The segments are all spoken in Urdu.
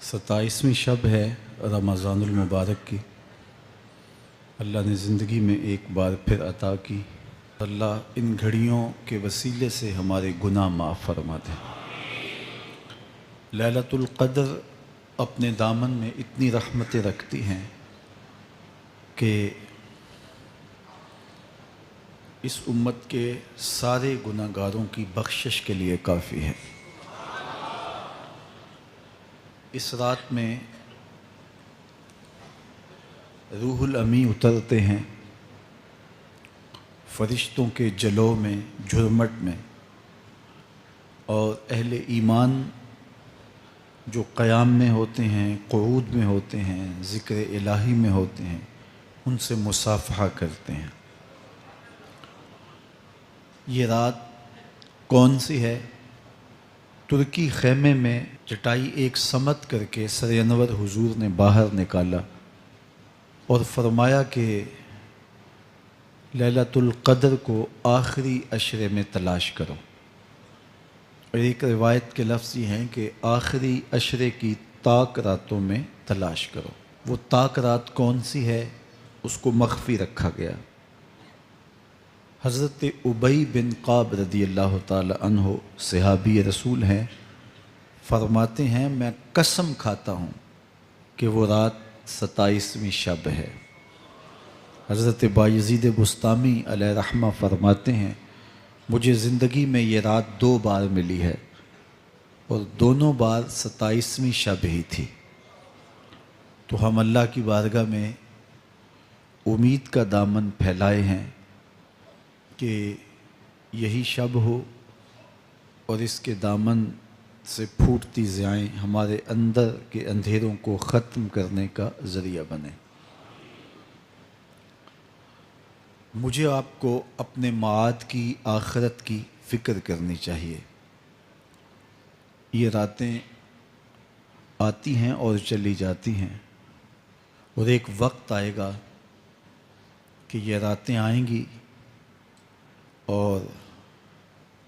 27ویں شب ہے رمضان المبارک کی۔ اللہ نے زندگی میں ایک بار پھر عطا کی۔ اللہ ان گھڑیوں کے وسیلے سے ہمارے گناہ معاف فرما دے۔ لیلۃ القدر اپنے دامن میں اتنی رحمتیں رکھتی ہیں کہ اس امت کے سارے گناہ گاروں کی بخشش کے لیے کافی ہے۔ اس رات میں روح الامی اترتے ہیں فرشتوں کے جلو میں، جھرمٹ میں، اور اہل ایمان جو قیام میں ہوتے ہیں، قعود میں ہوتے ہیں، ذکر الہی میں ہوتے ہیں، ان سے مصافحہ کرتے ہیں۔ یہ رات کون سی ہے؟ ترکی خیمے میں چٹائی ایک سمت کر کے سر انور حضور نے باہر نکالا اور فرمایا کہ لیلۃ القدر کو آخری عشرے میں تلاش کرو۔ اور ایک روایت کے لفظ یہ ہیں کہ آخری عشرے کی تاک راتوں میں تلاش کرو۔ وہ تاک رات کون سی ہے؟ اس کو مخفی رکھا گیا۔ حضرت ابی بن کعب رضی اللہ تعالی عنہ صحابی رسول ہیں، فرماتے ہیں میں قسم کھاتا ہوں کہ وہ رات 27ویں شب ہے۔ حضرت بایزید بسطامی علیہ رحمہ فرماتے ہیں مجھے زندگی میں یہ رات 2 بار ملی ہے اور دونوں بار 27ویں شب ہی تھی۔ تو ہم اللہ کی بارگاہ میں امید کا دامن پھیلائے ہیں کہ یہی شب ہو اور اس کے دامن سے پھوٹتی ضیائیں ہمارے اندر کے اندھیروں کو ختم کرنے کا ذریعہ بنے۔ مجھے آپ کو اپنے معاد کی، آخرت کی فکر کرنی چاہیے۔ یہ راتیں آتی ہیں اور چلی جاتی ہیں، اور ایک وقت آئے گا کہ یہ راتیں آئیں گی اور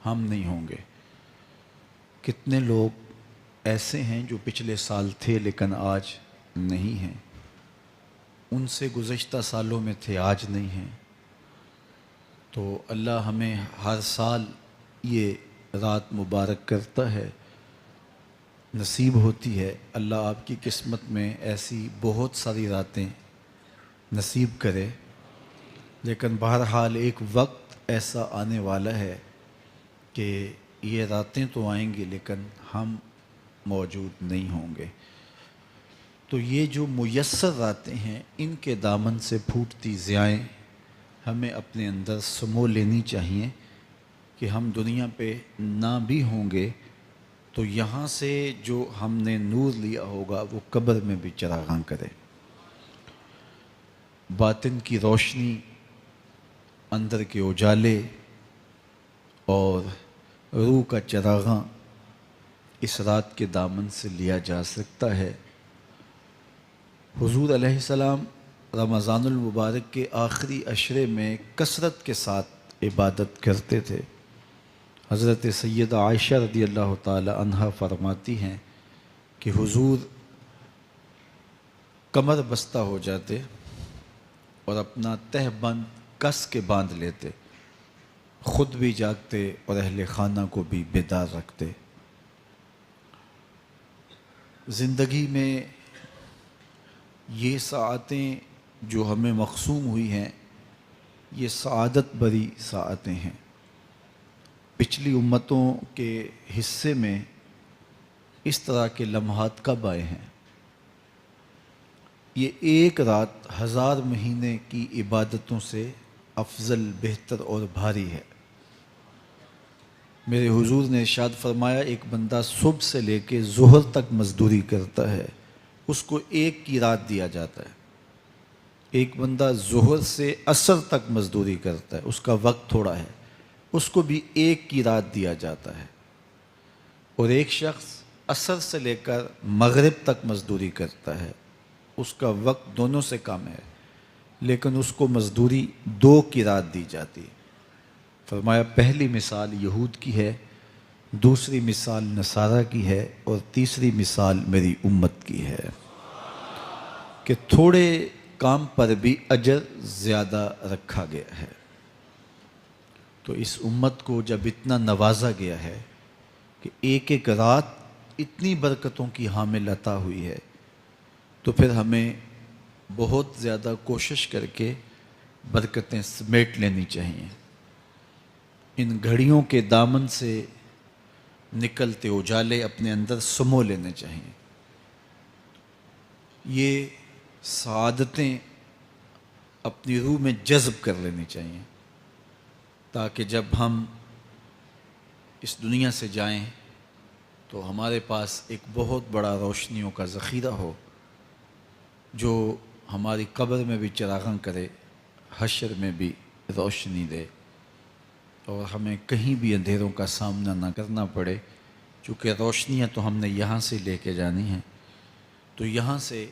ہم نہیں ہوں گے۔ کتنے لوگ ایسے ہیں جو پچھلے سال تھے لیکن آج نہیں ہیں، ان سے گزشتہ سالوں میں تھے، آج نہیں ہیں۔ تو اللہ ہمیں ہر سال یہ رات مبارک کرتا ہے، نصیب ہوتی ہے۔ اللہ آپ کی قسمت میں ایسی بہت ساری راتیں نصیب کرے، لیکن بہرحال ایک وقت ایسا آنے والا ہے کہ یہ راتیں تو آئیں گی لیکن ہم موجود نہیں ہوں گے۔ تو یہ جو میسر راتیں ہیں، ان کے دامن سے پھوٹتی ضیائیں ہمیں اپنے اندر سمو لینی چاہیے کہ ہم دنیا پہ نہ بھی ہوں گے تو یہاں سے جو ہم نے نور لیا ہوگا وہ قبر میں بھی چراغاں کرے۔ باطن کی روشنی، اندر کے اجالے اور روح کا چراغاں اس رات کے دامن سے لیا جا سکتا ہے۔ حضور علیہ السلام رمضان المبارک کے آخری عشرے میں کثرت کے ساتھ عبادت کرتے تھے۔ حضرت سیدہ عائشہ رضی اللہ تعالی عنہا فرماتی ہیں کہ حضور کمر بستہ ہو جاتے اور اپنا تہ بند کس کے باندھ لیتے، خود بھی جاگتے اور اہل خانہ کو بھی بیدار رکھتے۔ زندگی میں یہ ساعتیں جو ہمیں مقسوم ہوئی ہیں، یہ سعادت بری ساعتیں ہیں۔ پچھلی امتوں کے حصے میں اس طرح کے لمحات کب آئے ہیں؟ یہ ایک رات 1000 مہینے کی عبادتوں سے افضل، بہتر اور بھاری ہے۔ میرے حضور نے ارشاد فرمایا ایک بندہ صبح سے لے کے ظہر تک مزدوری کرتا ہے، اس کو ایک کی رات دیا جاتا ہے۔ ایک بندہ ظہر سے عصر تک مزدوری کرتا ہے، اس کا وقت تھوڑا ہے، اس کو بھی ایک کی رات دیا جاتا ہے۔ اور ایک شخص عصر سے لے کر مغرب تک مزدوری کرتا ہے، اس کا وقت دونوں سے کم ہے، لیکن اس کو مزدوری 2 کی رات دی جاتی ہے۔ فرمایا پہلی مثال یہود کی ہے دوسری مثال نصارہ کی ہے اور تیسری مثال میری امت کی ہے کہ تھوڑے کام پر بھی اجر زیادہ رکھا گیا ہے۔ تو اس امت کو جب اتنا نوازا گیا ہے کہ ایک ایک رات اتنی برکتوں کی حامل عطا ہوئی ہے، تو پھر ہمیں بہت زیادہ کوشش کر کے برکتیں سمیٹ لینی چاہیے۔ ان گھڑیوں کے دامن سے نکلتے اجالے اپنے اندر سمو لینے چاہیے۔ یہ سعادتیں اپنی روح میں جذب کر لینی چاہیے، تاکہ جب ہم اس دنیا سے جائیں تو ہمارے پاس ایک بہت بڑا روشنیوں کا ذخیرہ ہو، جو ہماری قبر میں بھی چراغاں کرے، حشر میں بھی روشنی دے، اور ہمیں کہیں بھی اندھیروں کا سامنا نہ کرنا پڑے، چونکہ روشنیاں تو ہم نے یہاں سے لے کے جانی ہیں۔ تو یہاں سے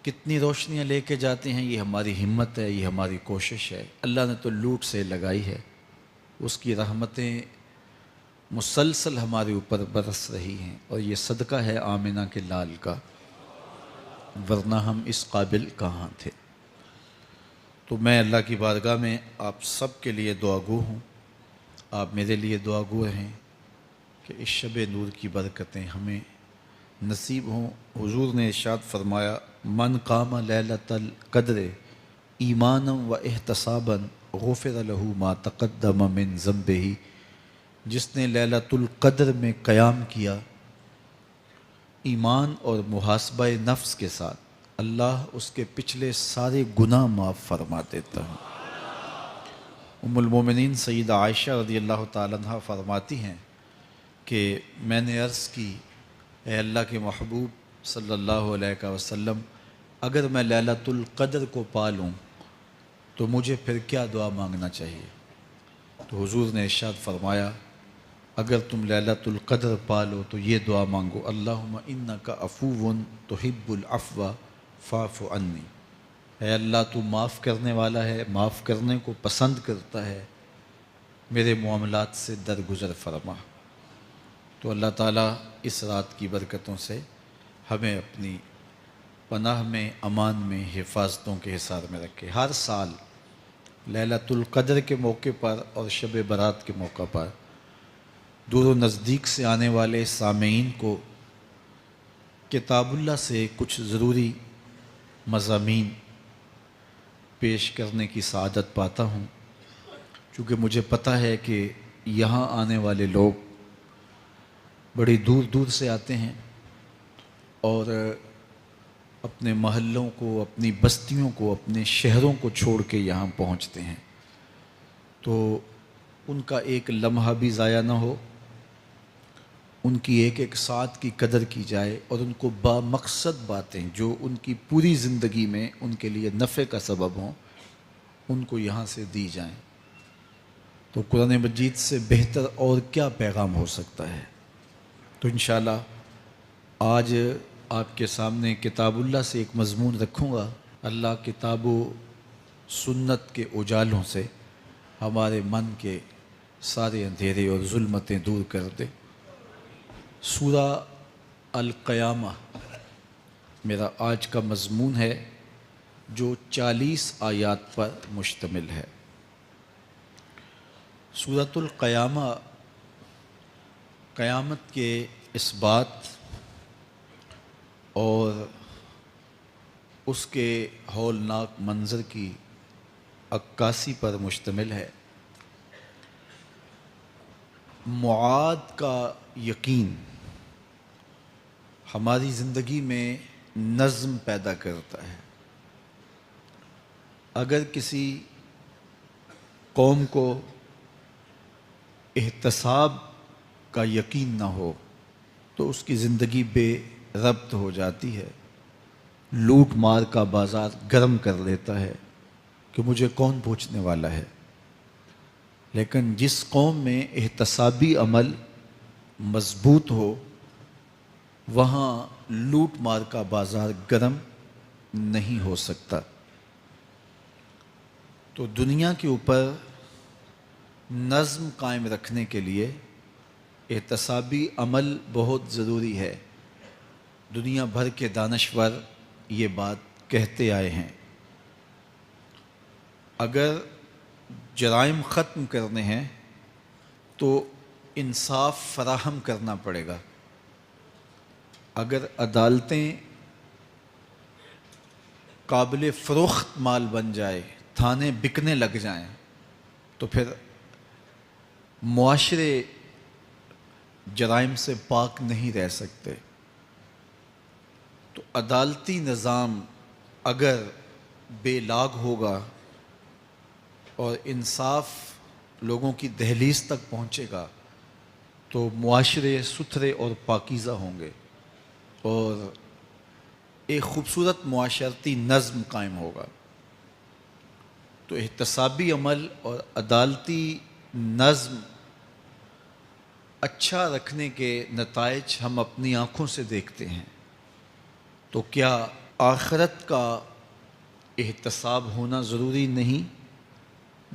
کتنی روشنیاں لے کے جاتے ہیں، یہ ہماری ہمت ہے، یہ ہماری کوشش ہے۔ اللہ نے تو لوٹ سے لگائی ہے، اس کی رحمتیں مسلسل ہمارے اوپر برس رہی ہیں، اور یہ صدقہ ہے آمنہ کے لال کا، ورنہ ہم اس قابل کہاں تھے۔ تو میں اللہ کی بارگاہ میں آپ سب کے لیے دعا گو ہوں، آپ میرے لیے دعا گو رہیں کہ اس شب نور کی برکتیں ہمیں نصیب ہوں۔ حضور نے ارشاد فرمایا، من قام لیلۃ القدر ایمانا و احتسابا غفر له ما تقدم من ذنبہ، جس نے لیلۃ القدر میں قیام کیا ایمان اور محاسبہ نفس کے ساتھ، اللہ اس کے پچھلے سارے گناہ معاف فرما دیتا ہے۔ ام المومنین سیدہ عائشہ رضی اللہ تعالیٰ عنہ فرماتی ہیں کہ میں نے عرض کی، اے اللہ کے محبوب صلی اللہ علیہ وسلم، اگر میں لیلۃ القدر کو پا لوں تو مجھے پھر کیا دعا مانگنا چاہیے؟ تو حضور نے ارشاد فرمایا، اگر تم لیلۃ القدر پا لو تو یہ دعا مانگو، اللہم انک عفو تحب العفو فاعف عنی، اے اللہ تو معاف کرنے والا ہے، معاف کرنے کو پسند کرتا ہے، میرے معاملات سے درگزر فرما۔ تو اللہ تعالیٰ اس رات کی برکتوں سے ہمیں اپنی پناہ میں، امان میں، حفاظتوں کے حصار میں رکھے۔ ہر سال لیلۃ القدر کے موقع پر اور شب برات کے موقع پر دور و نزدیک سے آنے والے سامعین کو کتاب اللہ سے کچھ ضروری مضامین پیش کرنے کی سعادت پاتا ہوں، چونکہ مجھے پتہ ہے کہ یہاں آنے والے لوگ بڑی دور دور سے آتے ہیں اور اپنے محلوں کو، اپنی بستیوں کو، اپنے شہروں کو چھوڑ کے یہاں پہنچتے ہیں، تو ان کا ایک لمحہ بھی ضائع نہ ہو، ان کی ایک ایک ساتھ کی قدر کی جائے، اور ان کو بامقصد باتیں جو ان کی پوری زندگی میں ان کے لیے نفع کا سبب ہوں، ان کو یہاں سے دی جائیں۔ تو قرآن مجید سے بہتر اور کیا پیغام ہو سکتا ہے؟ تو انشاءاللہ آج آپ کے سامنے کتاب اللہ سے ایک مضمون رکھوں گا۔ اللہ کتاب و سنت کے اجالوں سے ہمارے من کے سارے اندھیرے اور ظلمتیں دور کر دے۔ سورہ القیامہ میرا آج کا مضمون ہے، جو 40 آیات پر مشتمل ہے۔ سورۃ القیامہ قیامت کے اس بات اور اس کے ہولناک منظر کی عکاسی پر مشتمل ہے۔ معاد کا یقین ہماری زندگی میں نظم پیدا کرتا ہے۔ اگر کسی قوم کو احتساب کا یقین نہ ہو تو اس کی زندگی بے ربط ہو جاتی ہے، لوٹ مار کا بازار گرم کر لیتا ہے کہ مجھے کون پوچھنے والا ہے۔ لیکن جس قوم میں احتسابی عمل مضبوط ہو، وہاں لوٹ مار کا بازار گرم نہیں ہو سکتا۔ تو دنیا کے اوپر نظم قائم رکھنے کے لیے احتسابی عمل بہت ضروری ہے. دنیا بھر کے دانشور یہ بات کہتے آئے ہیں. اگر جرائم ختم کرنے ہیں تو انصاف فراہم کرنا پڑے گا. اگر عدالتیں قابل فروخت مال بن جائے، تھانے بکنے لگ جائیں، تو پھر معاشرے جرائم سے پاک نہیں رہ سکتے. تو عدالتی نظام اگر بے لاگ ہوگا اور انصاف لوگوں کی دہلیز تک پہنچے گا تو معاشرے ستھرے اور پاکیزہ ہوں گے اور ایک خوبصورت معاشرتی نظم قائم ہوگا. تو احتسابی عمل اور عدالتی نظم اچھا رکھنے کے نتائج ہم اپنی آنکھوں سے دیکھتے ہیں. تو کیا آخرت کا احتساب ہونا ضروری نہیں،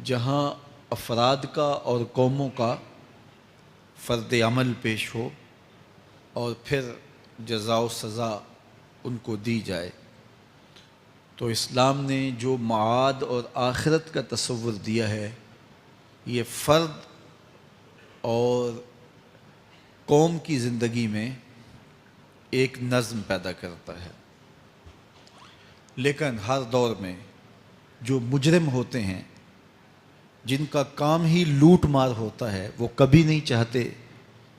جہاں افراد کا اور قوموں کا فرد عمل پیش ہو اور پھر جزا و سزا ان کو دی جائے؟ تو اسلام نے جو معاد اور آخرت کا تصور دیا ہے، یہ فرد اور قوم کی زندگی میں ایک نظم پیدا کرتا ہے. لیکن ہر دور میں جو مجرم ہوتے ہیں، جن کا کام ہی لوٹ مار ہوتا ہے، وہ کبھی نہیں چاہتے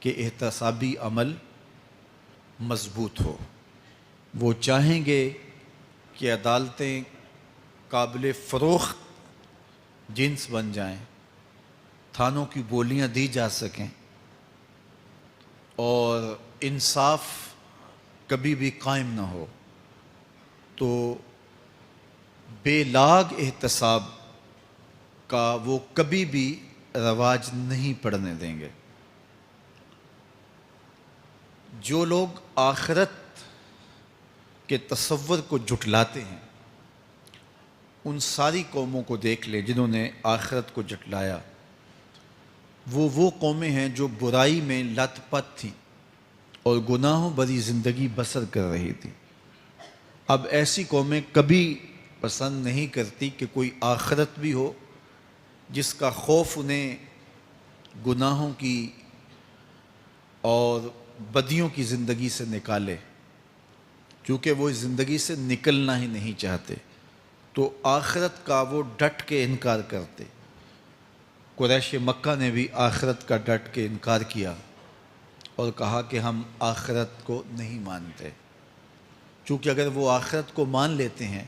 کہ احتسابی عمل مضبوط ہو. وہ چاہیں گے کہ عدالتیں قابل فروخت جنس بن جائیں، تھانوں کی بولیاں دی جا سکیں اور انصاف کبھی بھی قائم نہ ہو. تو بے لاگ احتساب کا وہ کبھی بھی رواج نہیں پڑنے دیں گے. جو لوگ آخرت کے تصور کو جھٹلاتے ہیں، ان ساری قوموں کو دیکھ لیں جنہوں نے آخرت کو جھٹلایا. وہ قومیں ہیں جو برائی میں لت پت تھیں اور گناہوں بھری زندگی بسر کر رہی تھی. اب ایسی قومیں کبھی پسند نہیں کرتی کہ کوئی آخرت بھی ہو جس کا خوف انہیں گناہوں کی اور بدیوں کی زندگی سے نکالے، کیونکہ وہ اس زندگی سے نکلنا ہی نہیں چاہتے. تو آخرت کا وہ ڈٹ کے انکار کرتے. قریش مکہ نے بھی آخرت کا ڈٹ کے انکار کیا اور کہا کہ ہم آخرت کو نہیں مانتے. چونکہ اگر وہ آخرت کو مان لیتے ہیں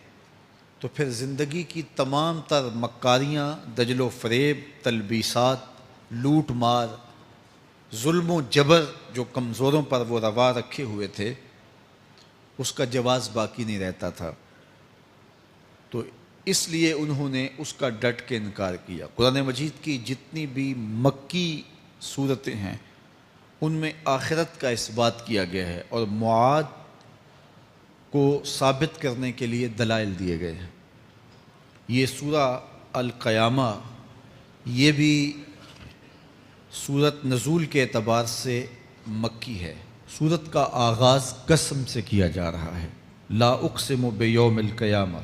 تو پھر زندگی کی تمام تر مکاریاں، دجل و فریب، تلبیسات، لوٹ مار، ظلم و جبر جو کمزوروں پر وہ روا رکھے ہوئے تھے، اس کا جواز باقی نہیں رہتا تھا. تو اس لیے انہوں نے اس کا ڈٹ کے انکار کیا. قرآن مجید کی جتنی بھی مکی صورتیں ہیں ان میں آخرت کا اس بات کیا گیا ہے اور معاد کو ثابت کرنے کے لیے دلائل دیے گئے ہیں. یہ سورہ القیامہ یہ بھی سورت نزول کے اعتبار سے مکی ہے. سورت کا آغاز قسم سے کیا جا رہا ہے. لا اقسم بیوم القیامہ،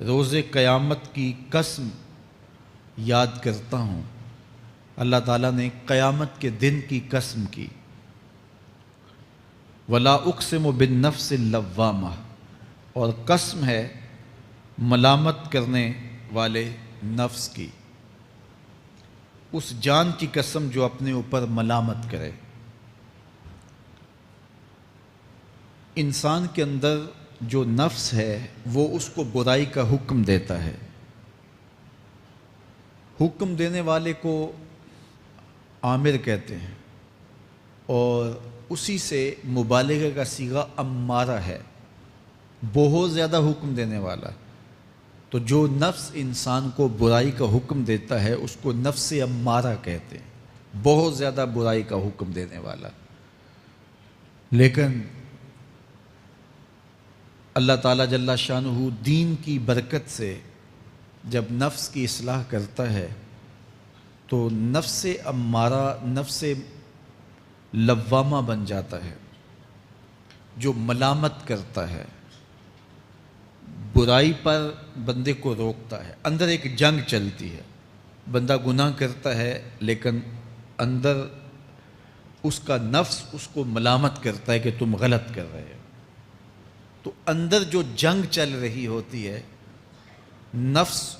روز قیامت کی قسم یاد کرتا ہوں. اللہ تعالیٰ نے قیامت کے دن کی قسم کی. ولا اقسم بالنفس اللوامہ، اور قسم ہے ملامت کرنے والے نفس کی، اس جان کی قسم جو اپنے اوپر ملامت کرے. انسان کے اندر جو نفس ہے وہ اس کو برائی کا حکم دیتا ہے. حکم دینے والے کو آمر کہتے ہیں اور اسی سے مبالغہ کا صیغہ امارہ ہے، بہت زیادہ حکم دینے والا. تو جو نفس انسان کو برائی کا حکم دیتا ہے اس کو نفس امارہ کہتے ہیں، بہت زیادہ برائی کا حکم دینے والا. لیکن اللہ تعالیٰ جل شانہ دین کی برکت سے جب نفس کی اصلاح کرتا ہے تو نفس امارہ، نفس لوامہ بن جاتا ہے، جو ملامت کرتا ہے، برائی پر بندے کو روکتا ہے۔ اندر ایک جنگ چلتی ہے، بندہ گناہ کرتا ہے لیکن اندر اس کا نفس اس کو ملامت کرتا ہے کہ تم غلط کر رہے ہو۔ تو اندر جو جنگ چل رہی ہوتی ہے، نفس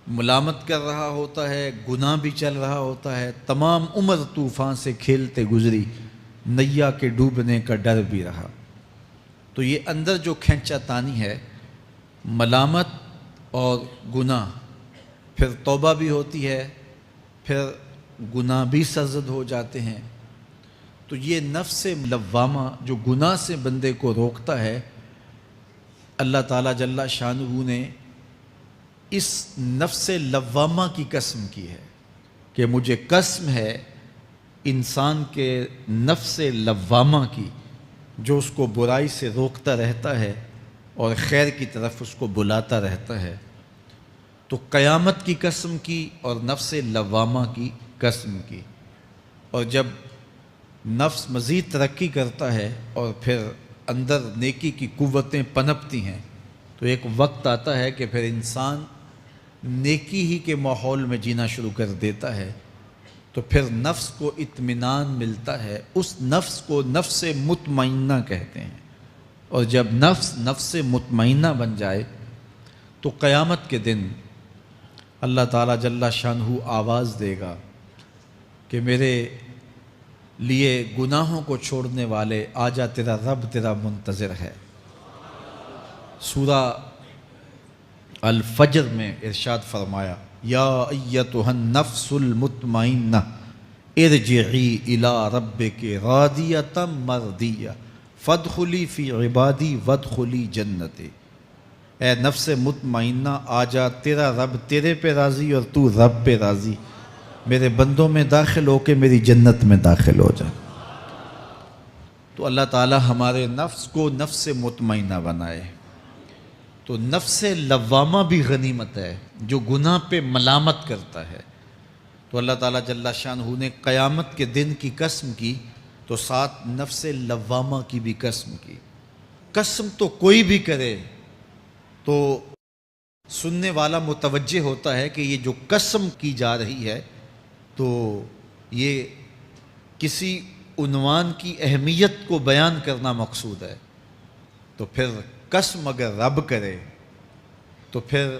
ملامت کر رہا ہوتا ہے، گناہ بھی چل رہا ہوتا ہے، تمام عمر طوفان سے کھیلتے گزری، نیا کے ڈوبنے کا ڈر بھی رہا۔ تو یہ اندر جو کھینچا تانی ہے، ملامت اور گناہ، پھر توبہ بھی ہوتی ہے، پھر گناہ بھی سرزد ہو جاتے ہیں۔ تو یہ نفس لوامہ جو گناہ سے بندے کو روکتا ہے، اللہ تعالیٰ جل شانہ نے اس نفس لوامہ کی قسم کی ہے کہ مجھے قسم ہے انسان کے نفس لوامہ کی، جو اس کو برائی سے روکتا رہتا ہے اور خیر کی طرف اس کو بلاتا رہتا ہے۔ تو قیامت کی قسم کی اور نفس لوامہ کی قسم کی۔ اور جب نفس مزید ترقی کرتا ہے اور پھر اندر نیکی کی قوتیں پنپتی ہیں، تو ایک وقت آتا ہے کہ پھر انسان نیکی ہی کے ماحول میں جینا شروع کر دیتا ہے، تو پھر نفس کو اطمینان ملتا ہے۔ اس نفس کو نفس مطمئنہ کہتے ہیں۔ اور جب نفس مطمئنہ بن جائے تو قیامت کے دن اللہ تعالیٰ جل شانہ آواز دے گا کہ میرے لیے گناہوں کو چھوڑنے والے آجا، تیرا رب تیرا منتظر ہے۔ سورہ الفجر میں ارشاد فرمایا، یا ایتھا النفس المطمئنہ ارجعی الی ربک راضیۃ مرضیہ فادخلی فی عبادی وادخلی جنتی۔ اے نفس مطمئنہ، آجا، تیرا رب تیرے پہ راضی اور تو رب پہ راضی، میرے بندوں میں داخل ہو کے میری جنت میں داخل ہو جا۔ تو اللہ تعالی ہمارے نفس کو نفس مطمئنہ بنائے۔ تو نفس لوامہ بھی غنیمت ہے، جو گناہ پہ ملامت کرتا ہے۔ تو اللہ تعالیٰ جل شانہ نے قیامت کے دن کی قسم کی، تو ساتھ نفس لوامہ کی بھی قسم کی۔ قسم تو کوئی بھی کرے تو سننے والا متوجہ ہوتا ہے کہ یہ جو قسم کی جا رہی ہے تو یہ کسی عنوان کی اہمیت کو بیان کرنا مقصود ہے۔ تو پھر قسم اگر رب کرے تو پھر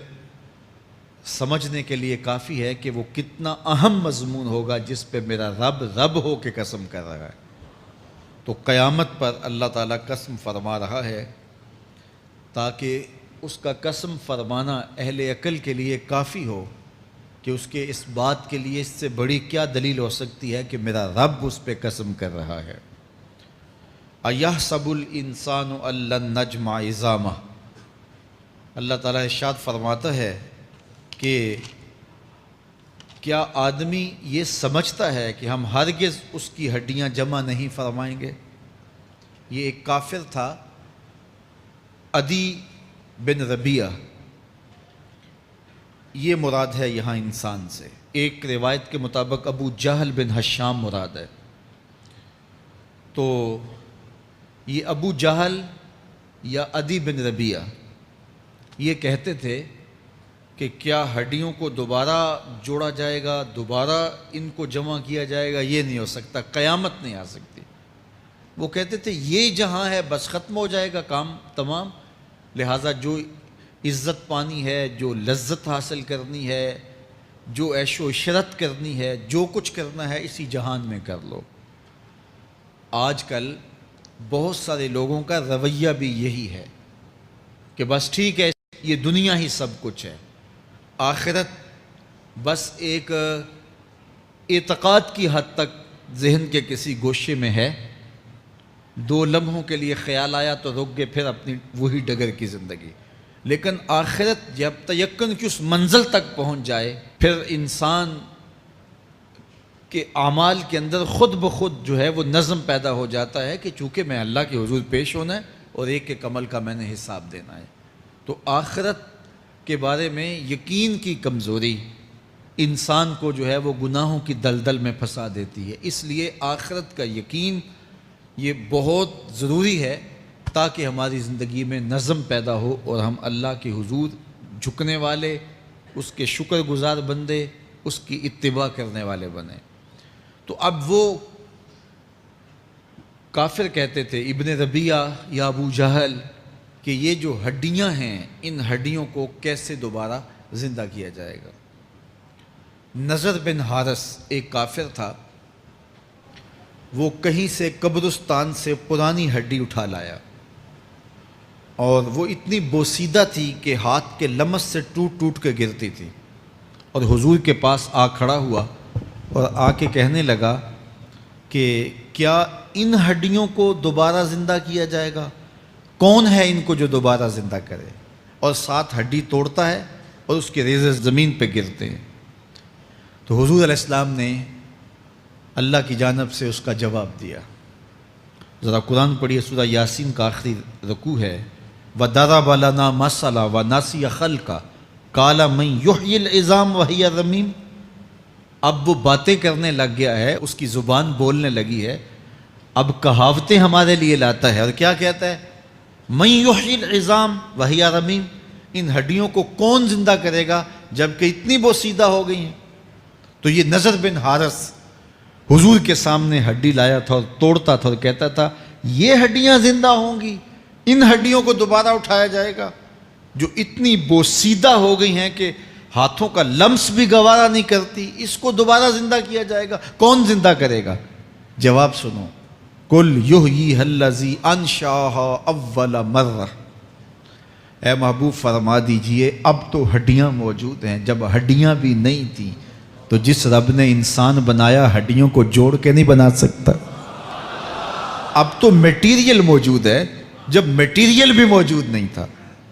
سمجھنے کے لیے کافی ہے کہ وہ کتنا اہم مضمون ہوگا جس پہ میرا رب ہو کے قسم کر رہا ہے۔ تو قیامت پر اللہ تعالیٰ قسم فرما رہا ہے تاکہ اس کا قسم فرمانا اہل عقل کے لیے کافی ہو کہ اس کے اس بات کے لیے اس سے بڑی کیا دلیل ہو سکتی ہے کہ میرا رب اس پہ قسم کر رہا ہے۔ اَيَحْسَبُ الْإِنسَانُ أَن لَّن نَّجْمَعَ عِظَامَهُ۔ اللہ تعالیٰ ارشاد فرماتا ہے کہ کیا آدمی یہ سمجھتا ہے کہ ہم ہرگز اس کی ہڈیاں جمع نہیں فرمائیں گے؟ یہ ایک کافر تھا، عدی بن ربیعہ، یہ مراد ہے یہاں انسان سے۔ ایک روایت کے مطابق ابو جہل بن ہشام مراد ہے۔ تو یہ ابو جہل یا عدی بن ربیعہ یہ کہتے تھے کہ کیا ہڈیوں کو دوبارہ جوڑا جائے گا، دوبارہ ان کو جمع کیا جائے گا؟ یہ نہیں ہو سکتا، قیامت نہیں آ سکتی۔ وہ کہتے تھے یہ جہاں ہے بس ختم ہو جائے گا کام تمام، لہٰذا جو عزت پانی ہے، جو لذت حاصل کرنی ہے، جو عیش و عشرت کرنی ہے، جو کچھ کرنا ہے اسی جہان میں کر لو۔ آج کل بہت سارے لوگوں کا رویہ بھی یہی ہے کہ بس ٹھیک ہے، یہ دنیا ہی سب کچھ ہے، آخرت بس ایک اعتقاد کی حد تک ذہن کے کسی گوشے میں ہے، 2 لمحوں کے لیے خیال آیا تو رک گئے، پھر اپنی وہی ڈگر کی زندگی۔ لیکن آخرت جب تیقن کی اس منزل تک پہنچ جائے، پھر انسان کے اعمال کے اندر خود بخود جو ہے وہ نظم پیدا ہو جاتا ہے کہ چونکہ میں اللہ کے حضور پیش ہونا ہے اور ایک ایک عمل کا میں نے حساب دینا ہے۔ تو آخرت کے بارے میں یقین کی کمزوری انسان کو جو ہے وہ گناہوں کی دلدل میں پھنسا دیتی ہے۔ اس لیے آخرت کا یقین یہ بہت ضروری ہے تاکہ ہماری زندگی میں نظم پیدا ہو اور ہم اللہ کے حضور جھکنے والے، اس کے شکر گزار بندے، اس کی اتباع کرنے والے بنیں۔ تو اب وہ کافر کہتے تھے ابن ربیعہ یا ابو جہل کہ یہ جو ہڈیاں ہیں ان ہڈیوں کو کیسے دوبارہ زندہ کیا جائے گا۔ نضر بن حارث ایک کافر تھا، وہ کہیں سے قبرستان سے پرانی ہڈی اٹھا لایا اور وہ اتنی بوسیدہ تھی کہ ہاتھ کے لمس سے ٹوٹ ٹوٹ کے گرتی تھی، اور حضور کے پاس آ کھڑا ہوا اور آ کے کہنے لگا کہ کیا ان ہڈیوں کو دوبارہ زندہ کیا جائے گا؟ کون ہے ان کو جو دوبارہ زندہ کرے؟ اور ساتھ ہڈی توڑتا ہے اور اس کے ریزے زمین پہ گرتے ہیں۔ تو حضور علیہ السلام نے اللہ کی جانب سے اس کا جواب دیا۔ ذرا قرآن پڑھیے، سورہ یاسین کا آخری رکوع ہے، وَضَرَبَ لَنَا مَثَلًا وَنَسِیَ خَلْقَهُ قَالَ مَن يُحْيِي الْعِظَامَ وَهِيَ رَمِيمٌ۔ اب وہ باتیں کرنے لگ گیا ہے، اس کی زبان بولنے لگی ہے، اب کہاوتیں ہمارے لیے لاتا ہے، اور کیا کہتا ہے؟ مَن يُحْيِي الْعِظَامَ وَهِيَ رَمِيمٌ، ان ہڈیوں کو کون زندہ کرے گا جبکہ اتنی بوسیدہ ہو گئی ہیں۔ تو یہ نضر بن حارث حضور کے سامنے ہڈی لایا تھا اور توڑتا تھا اور کہتا تھا یہ ہڈیاں زندہ ہوں گی، ان ہڈیوں کو دوبارہ اٹھایا جائے گا جو اتنی بوسیدہ ہو گئی ہیں کہ ہاتھوں کا لمس بھی گوارا نہیں کرتی، اس کو دوبارہ زندہ کیا جائے گا، کون زندہ کرے گا؟ جواب سنو، قُلْ يُحْيِيهَا الَّذِي أَنشَأَهَا أَوَّلَ مَرَّةٍ، اے محبوب فرما دیجئے اب تو ہڈیاں موجود ہیں، جب ہڈیاں بھی نہیں تھیں تو جس رب نے انسان بنایا ہڈیوں کو جوڑ کے نہیں بنا سکتا۔ اب تو میٹیریل موجود ہے، جب میٹیریل بھی موجود نہیں تھا۔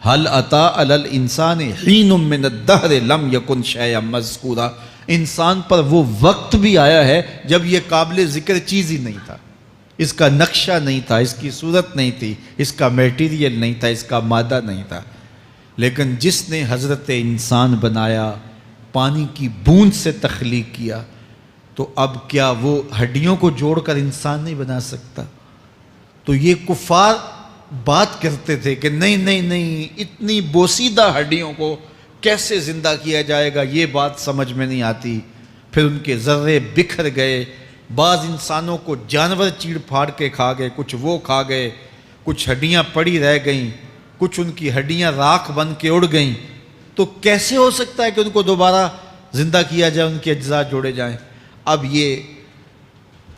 هل أتى على الإنسان حين من الدهر لم يكن شيئا مذكورا، انسان پر وہ وقت بھی آیا ہے جب یہ قابل ذکر چیز ہی نہیں تھا، اس کا نقشہ نہیں تھا، اس کی صورت نہیں تھی، اس کا میٹیریل نہیں تھا، اس کا مادہ نہیں تھا، لیکن جس نے حضرت انسان بنایا، پانی کی بوند سے تخلیق کیا، تو اب کیا وہ ہڈیوں کو جوڑ کر انسان نہیں بنا سکتا؟ تو یہ کفار بات کرتے تھے کہ نہیں نہیں نہیں، اتنی بوسیدہ ہڈیوں کو کیسے زندہ کیا جائے گا، یہ بات سمجھ میں نہیں آتی۔ پھر ان کے ذرے بکھر گئے، بعض انسانوں کو جانور چیڑ پھاڑ کے کھا گئے، کچھ وہ کھا گئے، کچھ ہڈیاں پڑی رہ گئیں، کچھ ان کی ہڈیاں راکھ بن کے اڑ گئیں۔ تو کیسے ہو سکتا ہے کہ ان کو دوبارہ زندہ کیا جائے، ان کے اجزاء جوڑے جائیں؟ اب یہ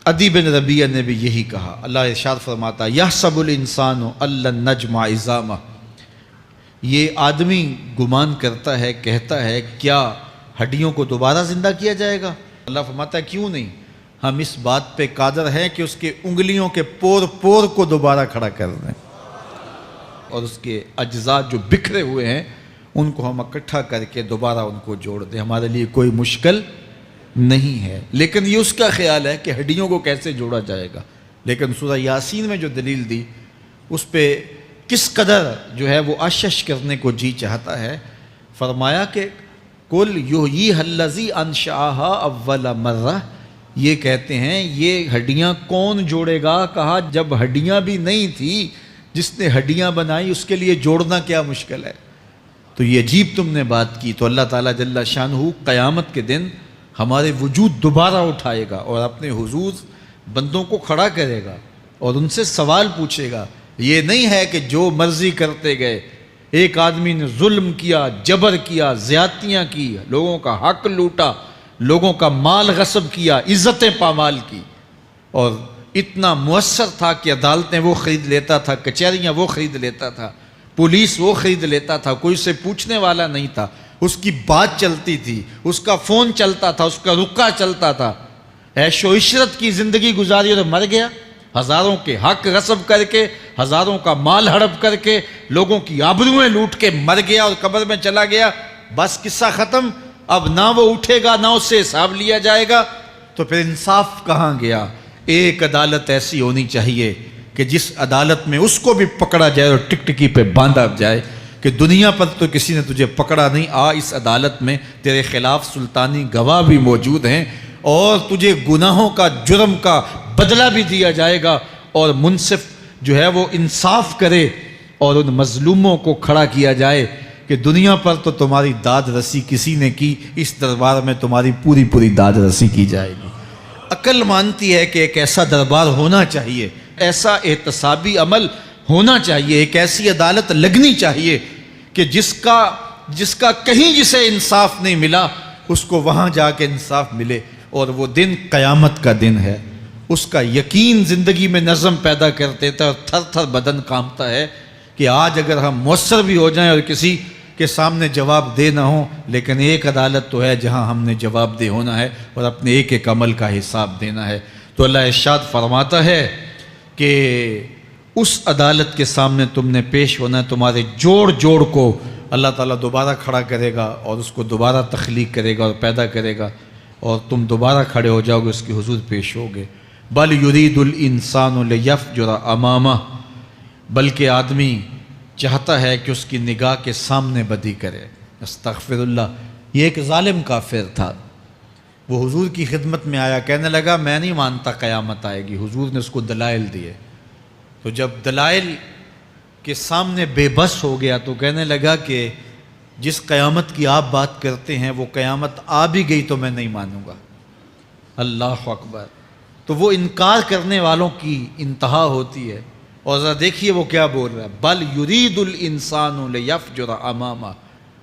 عدی بن ربیعہ نے بھی یہی کہا۔ اللہ ارشاد فرماتا یحسب الانسان ان نجمع عظامہ، یہ آدمی گمان کرتا ہے، کہتا ہے کیا ہڈیوں کو دوبارہ زندہ کیا جائے گا؟ اللہ فرماتا ہے کیوں نہیں، ہم اس بات پہ قادر ہیں کہ اس کے انگلیوں کے پور پور کو دوبارہ کھڑا کر دیں، اور اس کے اجزاء جو بکھرے ہوئے ہیں ان کو ہم اکٹھا کر کے دوبارہ ان کو جوڑ دیں، ہمارے لیے کوئی مشکل نہیں ہے۔ لیکن یہ اس کا خیال ہے کہ ہڈیوں کو کیسے جوڑا جائے گا، لیکن سورہ یاسین میں جو دلیل دی اس پہ کس قدر جو ہے وہ اشش کرنے کو جی چاہتا ہے۔ فرمایا کہ قُلْ يُحْيِيهَا الَّذِي أَنشَأَهَا أَوَّلَ مَرَّةٍ، یہ کہتے ہیں یہ ہڈیاں کون جوڑے گا؟ کہا جب ہڈیاں بھی نہیں تھی، جس نے ہڈیاں بنائی اس کے لیے جوڑنا کیا مشکل ہے؟ تو یہ عجیب تم نے بات کی۔ تو اللہ تعالیٰ جل شانہ قیامت کے دن ہمارے وجود دوبارہ اٹھائے گا اور اپنے حضور بندوں کو کھڑا کرے گا اور ان سے سوال پوچھے گا۔ یہ نہیں ہے کہ جو مرضی کرتے گئے، ایک آدمی نے ظلم کیا، جبر کیا، زیادتیاں کی، لوگوں کا حق لوٹا، لوگوں کا مال غصب کیا، عزتیں پامال کی، اور اتنا مؤثر تھا کہ عدالتیں وہ خرید لیتا تھا، کچہریاں وہ خرید لیتا تھا، پولیس وہ خرید لیتا تھا، کوئی سے پوچھنے والا نہیں تھا، اس کی بات چلتی تھی، اس کا فون چلتا تھا، اس کا رکا چلتا تھا، عیش و عشرت کی زندگی گزاری اور مر گیا، ہزاروں کے حق غصب کر کے، ہزاروں کا مال ہڑپ کر کے، لوگوں کی آبروئیں لوٹ کے مر گیا اور قبر میں چلا گیا، بس قصہ ختم۔ اب نہ وہ اٹھے گا نہ اس سے حساب لیا جائے گا، تو پھر انصاف کہاں گیا؟ ایک عدالت ایسی ہونی چاہیے کہ جس عدالت میں اس کو بھی پکڑا جائے اور ٹکٹکی پہ باندھا جائے کہ دنیا پر تو کسی نے تجھے پکڑا نہیں، آ اس عدالت میں تیرے خلاف سلطانی گواہ بھی موجود ہیں، اور تجھے گناہوں کا جرم کا بدلہ بھی دیا جائے گا، اور منصف جو ہے وہ انصاف کرے اور ان مظلوموں کو کھڑا کیا جائے کہ دنیا پر تو تمہاری داد رسی کسی نے کی، اس دربار میں تمہاری پوری پوری داد رسی کی جائے گی۔ عقل مانتی ہے کہ ایک ایسا دربار ہونا چاہیے، ایسا احتسابی عمل ہونا چاہیے، ایک ایسی عدالت لگنی چاہیے کہ جس کا کہیں جسے انصاف نہیں ملا اس کو وہاں جا کے انصاف ملے، اور وہ دن قیامت کا دن ہے۔ اس کا یقین زندگی میں نظم پیدا کر دیتا ہے، اور تھر تھر بدن کانپتا ہے کہ آج اگر ہم مؤثر بھی ہو جائیں اور کسی کے سامنے جواب دے نہ ہوں، لیکن ایک عدالت تو ہے جہاں ہم نے جواب دہ ہونا ہے اور اپنے ایک ایک عمل کا حساب دینا ہے۔ تو اللہ ارشاد فرماتا ہے کہ اس عدالت کے سامنے تم نے پیش ہونا ہے، تمہارے جوڑ جوڑ کو اللہ تعالیٰ دوبارہ کھڑا کرے گا اور اس کو دوبارہ تخلیق کرے گا اور پیدا کرے گا، اور تم دوبارہ کھڑے ہو جاؤ گے، اس کی حضور پیش ہوگے۔ بل یرید الانسان لیفجر امامہ، بلکہ آدمی چاہتا ہے کہ اس کی نگاہ کے سامنے بدی کرے۔ استغفر اللہ۔ یہ ایک ظالم کافر تھا، وہ حضور کی خدمت میں آیا، کہنے لگا میں نہیں مانتا قیامت آئے گی۔ حضور نے اس کو دلائل دیے، تو جب دلائل کے سامنے بے بس ہو گیا تو کہنے لگا کہ جس قیامت کی آپ بات کرتے ہیں وہ قیامت آ بھی گئی تو میں نہیں مانوں گا۔ اللہ اکبر۔ تو وہ انکار کرنے والوں کی انتہا ہوتی ہے، اور ذرا دیکھیے وہ کیا بول رہا ہے، بل یرید الانسان لیفجر امامہ۔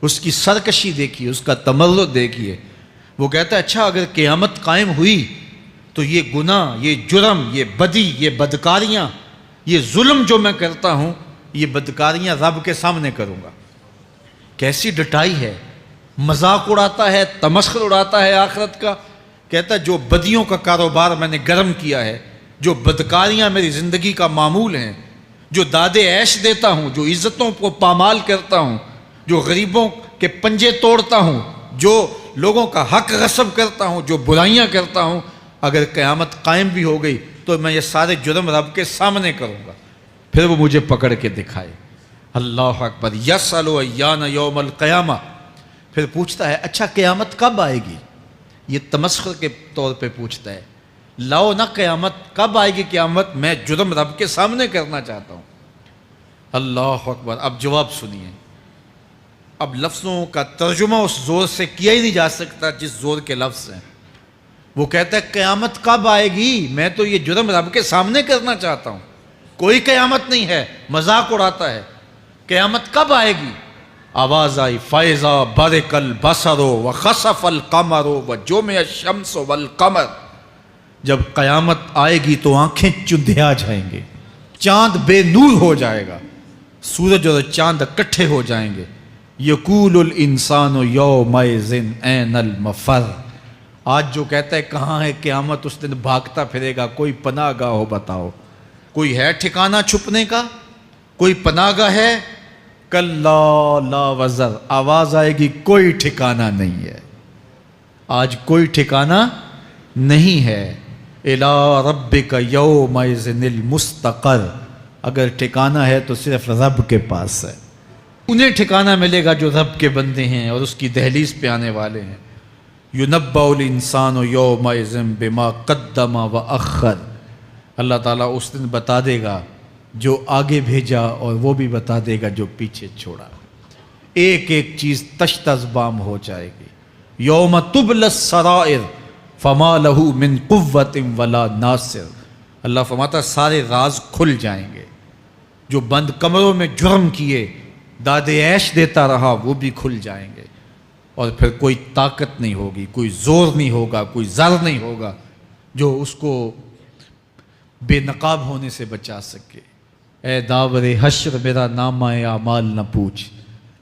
اس کی سرکشی دیکھیے، اس کا تمرد دیکھیے۔ وہ کہتا ہے اچھا اگر قیامت قائم ہوئی تو یہ گناہ، یہ جرم، یہ بدی، یہ بدکاریاں، یہ ظلم جو میں کرتا ہوں، یہ بدکاریاں رب کے سامنے کروں گا۔ کیسی ڈٹائی ہے، مذاق اڑاتا ہے، تمسخر اڑاتا ہے آخرت کا۔ کہتا ہے جو بدیوں کا کاروبار میں نے گرم کیا ہے، جو بدکاریاں میری زندگی کا معمول ہیں، جو دادے عیش دیتا ہوں، جو عزتوں کو پامال کرتا ہوں، جو غریبوں کے پنجے توڑتا ہوں، جو لوگوں کا حق غصب کرتا ہوں، جو برائیاں کرتا ہوں، اگر قیامت قائم بھی ہو گئی تو میں یہ سارے جرم رب کے سامنے کروں گا، پھر وہ مجھے پکڑ کے دکھائے۔ اللہ اکبر۔ یسأل ایان یوم القیامہ۔ پھر پوچھتا ہے اچھا قیامت کب آئے گی؟ یہ تمسخر کے طور پہ پوچھتا ہے، لاؤ نہ قیامت، کب آئے گی قیامت؟ میں جرم رب کے سامنے کرنا چاہتا ہوں۔ اللہ اکبر۔ اب جواب سنیے۔ اب لفظوں کا ترجمہ اس زور سے کیا ہی نہیں جا سکتا جس زور کے لفظ ہیں۔ وہ کہتا ہے قیامت کب آئے گی؟ میں تو یہ جرم رب کے سامنے کرنا چاہتا ہوں، کوئی قیامت نہیں ہے، مذاق اڑاتا ہے۔ قیامت کب آئے گی؟ آواز آئی فَإِذَا بَرِقَ الْبَصَرُ وَخَسَفَ الْقَمَرُ وَجُمِعَ الشَّمْسُ وَالْقَمَرُ۔ جب قیامت آئے گی تو آنکھیں چندھیا جائیں گے، چاند بے نور ہو جائے گا، سورج اور چاند اکٹھے ہو جائیں گے۔ یقول الانسان یومئذ این المفر۔ آج جو کہتا ہے کہاں ہے قیامت، اس دن بھاگتا پھرے گا، کوئی پناہ گاہ ہو بتاؤ، کوئی ہے ٹھکانہ چھپنے کا، کوئی پناہ گاہ ہے؟ کلا لا وزر۔ آواز آئے گی کوئی ٹھکانہ نہیں ہے، آج کوئی ٹھکانہ نہیں ہے۔ الی ربک یومئذ المستقر۔ اگر ٹھکانہ ہے تو صرف رب کے پاس ہے، انہیں ٹھکانہ ملے گا جو رب کے بندے ہیں اور اس کی دہلیز پہ آنے والے ہیں۔ یُنَبَّأُ الْإِنسَانُ یومئذ بما قدم وأخر۔ اللہ تعالیٰ اس دن بتا دے گا جو آگے بھیجا اور وہ بھی بتا دے گا جو پیچھے چھوڑا۔ ایک ایک چیز تشت ازبام ہو جائے گی۔ یوم تبلی السرائر فما لہ من قوت ولا ناصر۔ اللہ فرماتا سارے راز کھل جائیں گے، جو بند کمروں میں جرم کیے، داد عیش دیتا رہا، وہ بھی کھل جائیں گے، اور پھر کوئی طاقت نہیں ہوگی، کوئی زور نہیں ہوگا، کوئی زر نہیں ہوگا جو اس کو بے نقاب ہونے سے بچا سکے۔ اے داور حشر میرا نامہ اعمال نہ پوچھ،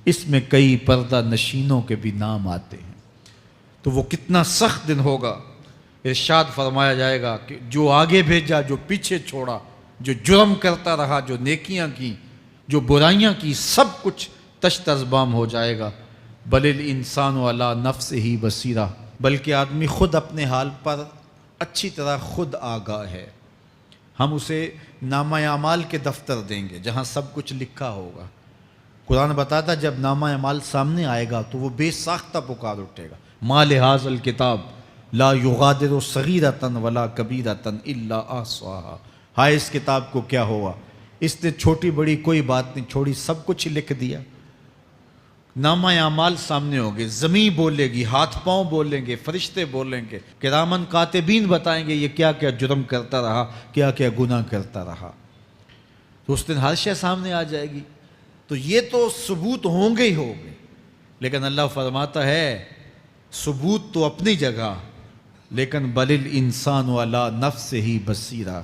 اس میں کئی پردہ نشینوں کے بھی نام آتے ہیں۔ تو وہ کتنا سخت دن ہوگا۔ ارشاد فرمایا جائے گا کہ جو آگے بھیجا، جو پیچھے چھوڑا، جو جرم کرتا رہا، جو نیکیاں کی، جو برائیاں کی، سب کچھ تشت ازبام ہو جائے گا۔ بل الانسان علی نفسہ بصیرہ۔ بلکہ آدمی خود اپنے حال پر اچھی طرح خود آگاہ ہے۔ ہم اسے نامہ اعمال کے دفتر دیں گے جہاں سب کچھ لکھا ہوگا۔ قرآن بتاتا جب نامہ اعمال سامنے آئے گا تو وہ بے ساختہ پکار اٹھے گا، ما لہذا الکتاب لا یغادر صغیرۃ ولا کبیرۃ الا احصاها، ہائے اس کتاب کو کیا ہوا، اس نے چھوٹی بڑی کوئی بات نہیں چھوڑی، سب کچھ لکھ دیا۔ نامہ اعمال سامنے ہوگے، زمین بولے گی، ہاتھ پاؤں بولیں گے، فرشتے بولیں گے، کرامن کاتبین بتائیں گے یہ کیا کیا جرم کرتا رہا، کیا کیا گناہ کرتا رہا۔ تو اس دن ہر شے سامنے آ جائے گی۔ تو یہ تو ثبوت ہوں گے ہی ہوں گے، لیکن اللہ فرماتا ہے ثبوت تو اپنی جگہ، لیکن بل الانسان علی نفسہ بصیرہ،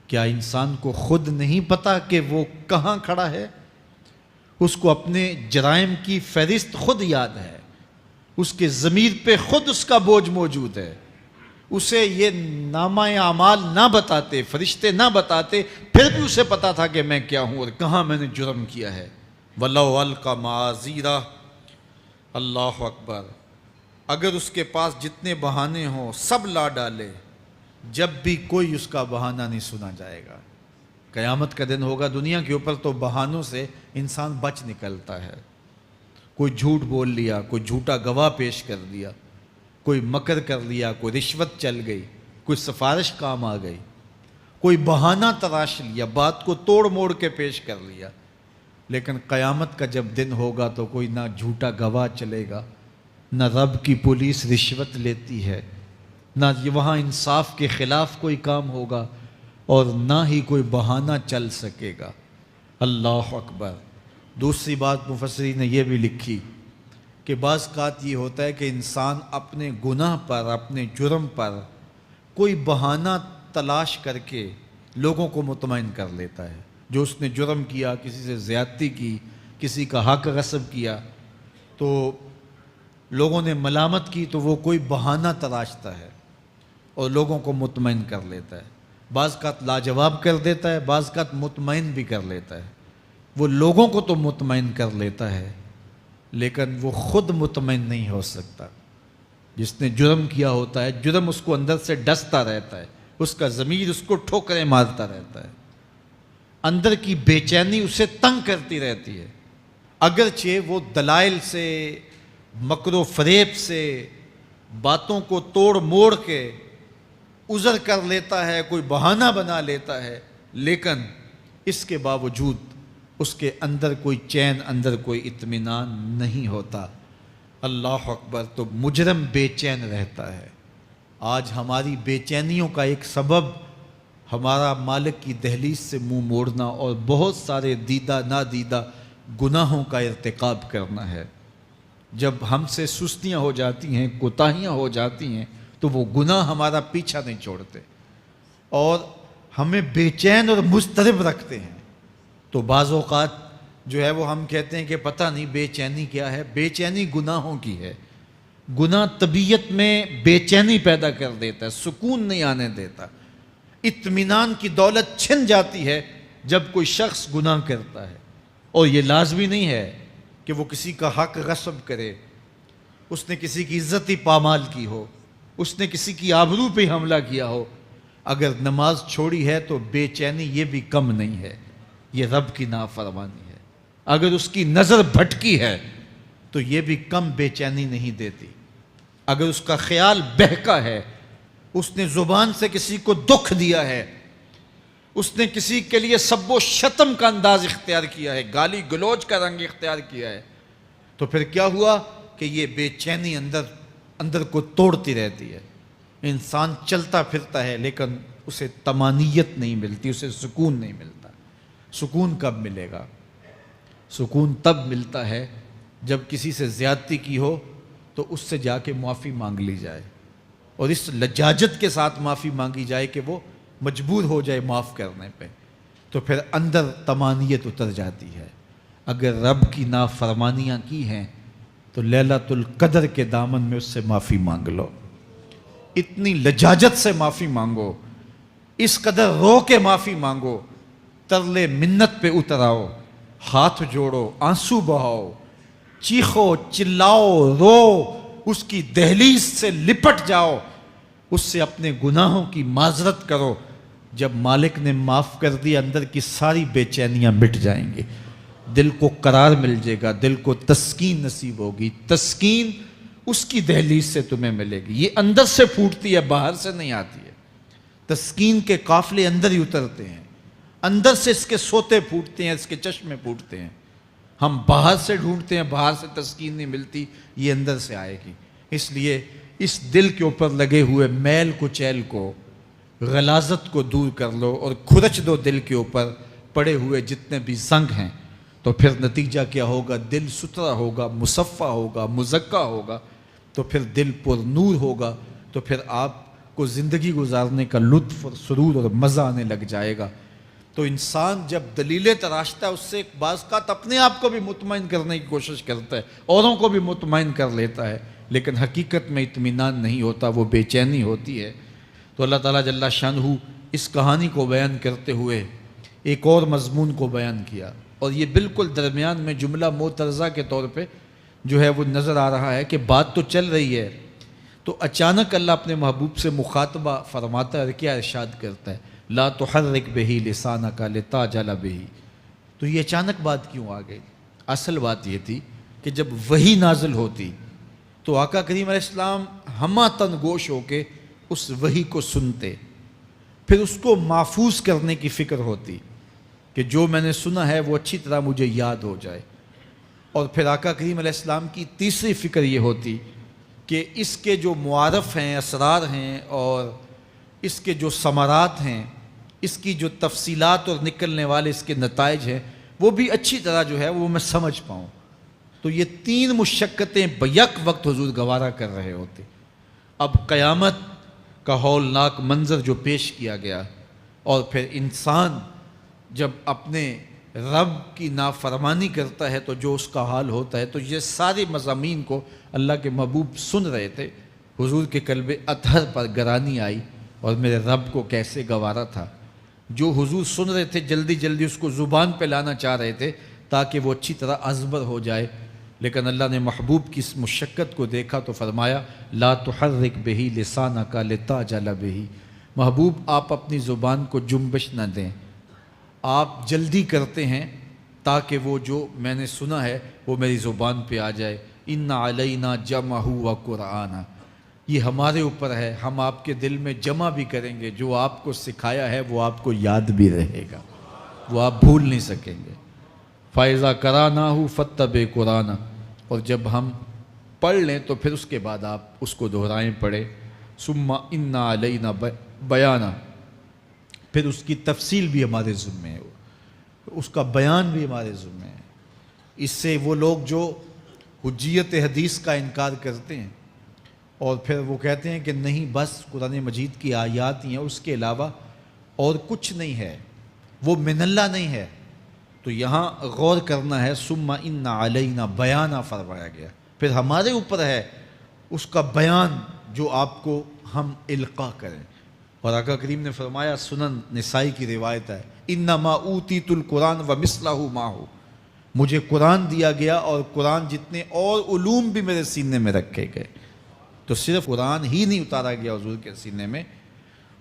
کیا انسان کو خود نہیں پتا کہ وہ کہاں کھڑا ہے؟ اس کو اپنے جرائم کی فہرست خود یاد ہے، اس کے ضمیر پہ خود اس کا بوجھ موجود ہے۔ اسے یہ نامہ اعمال نہ بتاتے، فرشتے نہ بتاتے، پھر بھی اسے پتا تھا کہ میں کیا ہوں اور کہاں میں نے جرم کیا ہے۔ وَلَوْ أَلْقَى مَعَاذِيرَهُ، اللہ اکبر، اگر اس کے پاس جتنے بہانے ہوں سب لا ڈالے، جب بھی کوئی اس کا بہانہ نہیں سنا جائے گا۔ قیامت کا دن ہوگا، دنیا کے اوپر تو بہانوں سے انسان بچ نکلتا ہے، کوئی جھوٹ بول لیا، کوئی جھوٹا گواہ پیش کر دیا، کوئی مکر کر لیا، کوئی رشوت چل گئی، کوئی سفارش کام آ گئی، کوئی بہانہ تراش لیا، بات کو توڑ موڑ کے پیش کر لیا۔ لیکن قیامت کا جب دن ہوگا تو کوئی نہ جھوٹا گواہ چلے گا، نہ رب کی پولیس رشوت لیتی ہے، نہ وہاں انصاف کے خلاف کوئی کام ہوگا، اور نہ ہی کوئی بہانہ چل سکے گا۔ اللہ اکبر۔ دوسری بات مفسرین نے یہ بھی لکھی کہ بعض اوقات یہ ہوتا ہے کہ انسان اپنے گناہ پر، اپنے جرم پر کوئی بہانہ تلاش کر کے لوگوں کو مطمئن کر لیتا ہے۔ جو اس نے جرم کیا، کسی سے زیادتی کی، کسی کا حق غصب کیا، تو لوگوں نے ملامت کی تو وہ کوئی بہانہ تلاشتا ہے اور لوگوں کو مطمئن کر لیتا ہے۔ بعض کا لاجواب کر دیتا ہے، بعض کا مطمئن بھی کر لیتا ہے۔ وہ لوگوں کو تو مطمئن کر لیتا ہے لیکن وہ خود مطمئن نہیں ہو سکتا۔ جس نے جرم کیا ہوتا ہے، جرم اس کو اندر سے ڈستا رہتا ہے، اس کا ضمیر اس کو ٹھوکریں مارتا رہتا ہے، اندر کی بے چینی اسے تنگ کرتی رہتی ہے۔ اگرچہ وہ دلائل سے، مکر و فریب سے، باتوں کو توڑ موڑ کے عذر کر لیتا ہے، کوئی بہانہ بنا لیتا ہے، لیکن اس کے باوجود اس کے اندر کوئی چین، اندر کوئی اطمینان نہیں ہوتا۔ اللہ اکبر۔ تو مجرم بے چین رہتا ہے۔ آج ہماری بے چینیوں کا ایک سبب ہمارا مالک کی دہلیز سے منہ موڑنا اور بہت سارے دیدہ نادیدہ گناہوں کا ارتکاب کرنا ہے۔ جب ہم سے سستیاں ہو جاتی ہیں، کوتاہیاں ہو جاتی ہیں، تو وہ گناہ ہمارا پیچھا نہیں چھوڑتے اور ہمیں بے چین اور مضطرب رکھتے ہیں۔ تو بعض اوقات جو ہے وہ ہم کہتے ہیں کہ پتہ نہیں بے چینی کیا ہے۔ بے چینی گناہوں کی ہے۔ گناہ طبیعت میں بے چینی پیدا کر دیتا ہے، سکون نہیں آنے دیتا۔ اطمینان کی دولت چھن جاتی ہے جب کوئی شخص گناہ کرتا ہے، اور یہ لازمی نہیں ہے کہ وہ کسی کا حق غصب کرے، اس نے کسی کی عزت ہی پامال کی ہو، اس نے کسی کی آبرو پہ حملہ کیا ہو۔ اگر نماز چھوڑی ہے تو بے چینی یہ بھی کم نہیں ہے، یہ رب کی نافرمانی ہے۔ اگر اس کی نظر بھٹکی ہے تو یہ بھی کم بے چینی نہیں دیتی۔ اگر اس کا خیال بہکا ہے، اس نے زبان سے کسی کو دکھ دیا ہے، اس نے کسی کے لیے سب و شتم کا انداز اختیار کیا ہے، گالی گلوچ کا رنگ اختیار کیا ہے، تو پھر کیا ہوا کہ یہ بے چینی اندر کو توڑتی رہتی ہے۔ انسان چلتا پھرتا ہے لیکن اسے طمانیت نہیں ملتی، اسے سکون نہیں ملتا۔ سکون کب ملے گا؟ سکون تب ملتا ہے جب کسی سے زیادتی کی ہو تو اس سے جا کے معافی مانگ لی جائے، اور اس لجاجت کے ساتھ معافی مانگی جائے کہ وہ مجبور ہو جائے معاف کرنے پہ، تو پھر اندر طمانیت اتر جاتی ہے۔ اگر رب کی نافرمانیاں کی ہیں تو لیلۃ القدر کے دامن میں اس سے معافی مانگ لو، اتنی لجاجت سے معافی مانگو، اس قدر رو کے معافی مانگو، ترلے منت پہ اتر آؤ، ہاتھ جوڑو، آنسو بہاؤ، چیخو، چلاؤ، رو، اس کی دہلیز سے لپٹ جاؤ، اس سے اپنے گناہوں کی معذرت کرو۔ جب مالک نے معاف کر دی، اندر کی ساری بے چینیاں مٹ جائیں گی۔ دل کو قرار مل جائے گا، دل کو تسکین نصیب ہوگی۔ تسکین اس کی دہلیز سے تمہیں ملے گی، یہ اندر سے پھوٹتی ہے، باہر سے نہیں آتی ہے۔ تسکین کے قافلے اندر ہی اترتے ہیں، اندر سے اس کے سوتے پھوٹتے ہیں، اس کے چشمے پھوٹتے ہیں۔ ہم باہر سے ڈھونڈتے ہیں، باہر سے تسکین نہیں ملتی، یہ اندر سے آئے گی۔ اس لیے اس دل کے اوپر لگے ہوئے میل کچیل کو، غلاظت کو دور کر لو اور کھرچ دو دل کے اوپر پڑے ہوئے جتنے بھی زنگ ہیں، تو پھر نتیجہ کیا ہوگا؟ دل ستھرا ہوگا، مصفا ہوگا، مزکا ہوگا، تو پھر دل پر نور ہوگا، تو پھر آپ کو زندگی گزارنے کا لطف اور سرور اور مزہ آنے لگ جائے گا۔ تو انسان جب دلیلیں تراشتا ہے، اس سے ایک بعض اوقات اپنے آپ کو بھی مطمئن کرنے کی کوشش کرتا ہے، اوروں کو بھی مطمئن کر لیتا ہے، لیکن حقیقت میں اطمینان نہیں ہوتا، وہ بے چینی ہوتی ہے۔ تو اللہ تعالیٰ جل شانہ اس کہانی کو بیان کرتے ہوئے ایک اور مضمون کو بیان کیا، اور یہ بالکل درمیان میں جملہ معترضہ کے طور پہ جو ہے وہ نظر آ رہا ہے کہ بات تو چل رہی ہے، تو اچانک اللہ اپنے محبوب سے مخاطبہ فرماتا ہے اور کیا ارشاد کرتا ہے؟ لا تحرک بہ لسانک لتعجل بہ۔ تو یہ اچانک بات کیوں آ گئی؟ اصل بات یہ تھی کہ جب وحی نازل ہوتی تو آقا کریم علیہ السلام ہمہ تن گوش ہو کے اس وحی کو سنتے، پھر اس کو محفوظ کرنے کی فکر ہوتی کہ جو میں نے سنا ہے وہ اچھی طرح مجھے یاد ہو جائے، اور پھر آقا کریم علیہ السلام کی تیسری فکر یہ ہوتی کہ اس کے جو معارف ہیں، اسرار ہیں، اور اس کے جو ثمرات ہیں، اس کی جو تفصیلات اور نکلنے والے اس کے نتائج ہیں، وہ بھی اچھی طرح جو ہے وہ میں سمجھ پاؤں۔ تو یہ تین مشقتیں بیک وقت حضور گوارا کر رہے ہوتے۔ اب قیامت کا ہولناک منظر جو پیش کیا گیا، اور پھر انسان جب اپنے رب کی نافرمانی کرتا ہے تو جو اس کا حال ہوتا ہے، تو یہ سارے مضامین کو اللہ کے محبوب سن رہے تھے۔ حضور کے قلب اطہر پر گرانی آئی، اور میرے رب کو کیسے گوارا تھا۔ جو حضور سن رہے تھے جلدی جلدی اس کو زبان پہ لانا چاہ رہے تھے تاکہ وہ اچھی طرح ازبر ہو جائے، لیکن اللہ نے محبوب کی اس مشقت کو دیکھا تو فرمایا لا تحرک بہ لسانک لتعجل بہ۔ محبوب آپ اپنی زبان کو جنبش نہ دیں، آپ جلدی کرتے ہیں تاکہ وہ جو میں نے سنا ہے وہ میری زبان پہ آ جائے۔ ان علینا جمعہ و قرآن، یہ ہمارے اوپر ہے، ہم آپ کے دل میں جمع بھی کریں گے، جو آپ کو سکھایا ہے وہ آپ کو یاد بھی رہے گا، وہ آپ بھول نہیں سکیں گے۔ فَإِذَا قَرَأْنَاهُ فَاتَّبِعْ قُرْآنَهُ، اور جب ہم پڑھ لیں تو پھر اس کے بعد آپ اس کو دہرائیں پڑھیں۔ ثُمَّ إِنَّ عَلَيْنَا بَيَانًا، پھر اس کی تفصیل بھی ہمارے ذمہ ہے، اس کا بیان بھی ہمارے ذمہ ہے۔ اس سے وہ لوگ جو حجیت حدیث کا انکار کرتے ہیں اور پھر وہ کہتے ہیں کہ نہیں بس قرآن مجید کی آیات ہی ہیں، اس کے علاوہ اور کچھ نہیں ہے، وہ من اللہ نہیں ہے، تو یہاں غور کرنا ہے۔ ثم ان علینا بیانہ فرمایا گیا، پھر ہمارے اوپر ہے اس کا بیان جو آپ کو ہم القاء کریں۔ اور آقا کریم نے فرمایا، سنن نسائی کی روایت ہے، انما اوتیت القرآن ومثلہ معہ، مجھے قرآن دیا گیا اور قرآن جتنے اور علوم بھی میرے سینے میں رکھے گئے۔ تو صرف قرآن ہی نہیں اتارا گیا حضور کے سینے میں،